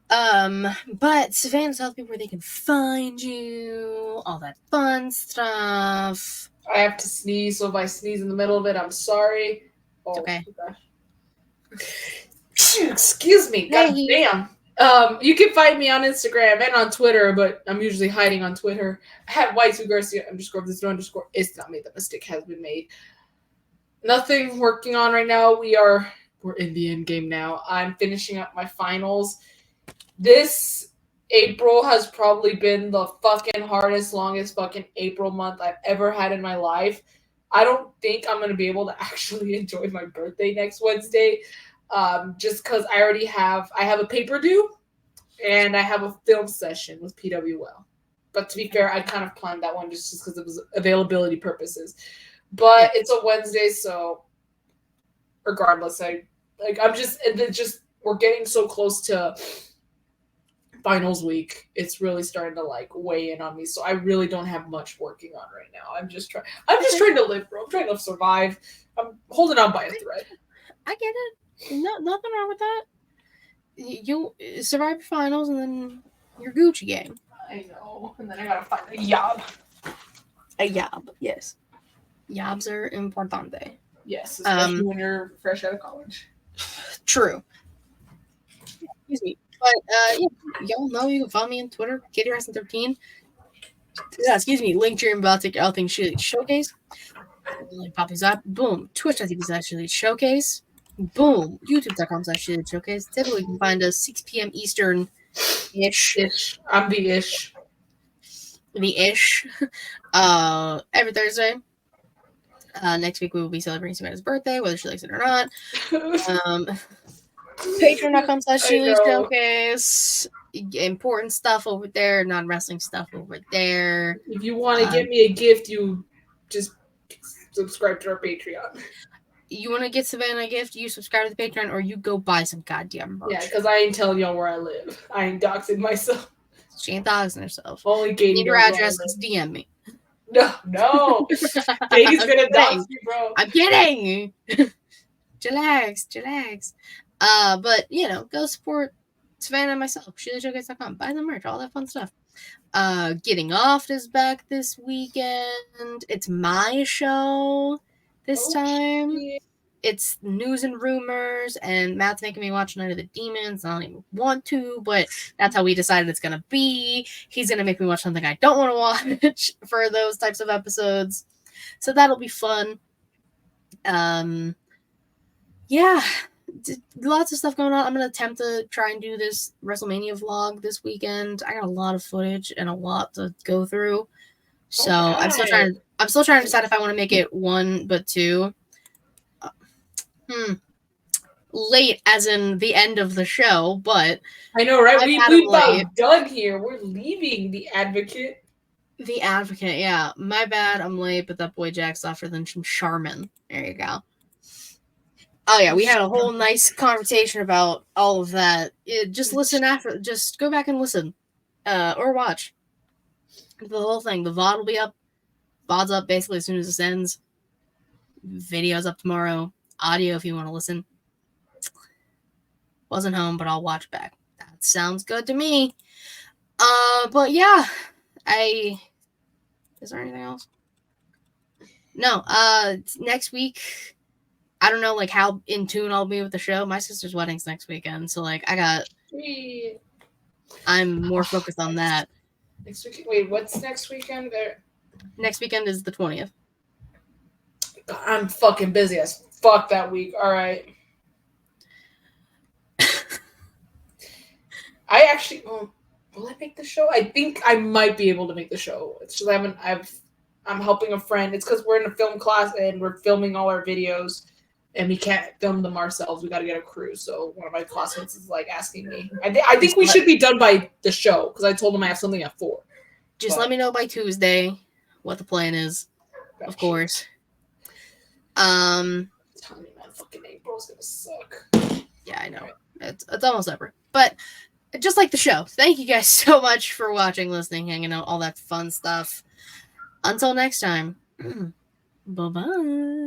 But Savannah, tell people where they can find you, all that fun stuff. I have to sneeze, so if I sneeze in the middle of it, I'm sorry. Oh, okay. Excuse me. God damn. You can find me on Instagram and on Twitter, but I'm usually hiding on Twitter. I have Y2Garcia__. It's not made. The mistake has been made. Nothing working on right now. We're in the end game now. I'm finishing up my finals. This April has probably been the fucking hardest, longest fucking April month I've ever had in my life. I don't think I'm gonna be able to actually enjoy my birthday next Wednesday. Just because I have a paper due and I have a film session with PWL. But to be fair, I kind of planned that one just because it was availability purposes. But it's a Wednesday, so regardless, we're getting so close to finals week. It's really starting to like weigh in on me. So I really don't have much working on right now. I'm just trying to live, bro. I'm trying to survive. I'm holding on by a thread. I get it. No, nothing wrong with that. You'll survive your finals and then your Gucci game. I know. And then I gotta find a job. A job, yes. Jobs are importante. Yes, especially when you're fresh out of college. True. Excuse me. But yeah, y'all know you can follow me on Twitter, KittyRacing13. Yeah, excuse me. Link to your about to all things ShElite Showcase. Pop these up. Boom. Twitch.tv/ShElite Showcase. Boom. YouTube.com/ShElite Showcase. Typically, you can find us 6 p.m. Eastern ish. I'm the ish. The ish. Every Thursday. Next week we will be celebrating Savannah's birthday, whether she likes it or not. Patreon.com/ShElite Showcase. Important stuff over there, non-wrestling stuff over there. If you want to give me a gift, you just subscribe to our Patreon. You want to get Savannah a gift, you subscribe to the Patreon, or you go buy some goddamn merch. Yeah, because I ain't telling y'all where I live. I ain't doxing myself. She ain't doxing herself. Only Katie need your address, DM me. No. Katie's gonna dox you, bro. I'm kidding. Chillax. But go support Savannah and myself. ShEliteShowcase.com. Buy the merch, all that fun stuff. Getting Off is back this weekend. It's my show this time. Shit. It's news and rumors, and Matt's making me watch Night of the Demons. I don't even want to, but that's how we decided it's gonna be. He's gonna make me watch something I don't want to watch for those types of episodes. So that'll be fun. Yeah. Lots of stuff going on. I'm going to attempt to try and do this WrestleMania vlog this weekend. I got a lot of footage and a lot to go through. So I'm still trying to decide if I want to make it 1, but 2. Late as in the end of the show, but I know, right? We about done here. We're leaving the Advocate. The Advocate, yeah. My bad, I'm late, but that boy Jack's offer than some Charmin. There you go. Oh yeah, we had a whole nice conversation about all of that. Just listen after. Just go back and listen, or watch the whole thing. The VOD will be up. VOD's up basically as soon as this ends. Video's up tomorrow. Audio if you want to listen. Wasn't home, but I'll watch back. That sounds good to me. But yeah, is there anything else? No. Next week. I don't know, like, how in tune I'll be with the show. My sister's wedding's next weekend, so, like, I'm more focused on that. Next week? Wait, what's next weekend? Next weekend is the 20th. I'm fucking busy as fuck that week. All right. I actually, will I make the show? I think I might be able to make the show. It's just I'm helping a friend. It's because we're in a film class and we're filming all our videos. And we can't film them ourselves. We got to get a crew. So one of my classmates is like asking me. I think we should be done by the show because I told them I have something at 4. Just let me know by Tuesday what the plan is. Gotcha. Of course. Tell me, man, fucking April's gonna suck. Yeah, I know. It's almost over. But just like the show, thank you guys so much for watching, listening, hanging out, all that fun stuff. Until next time. Bye-bye.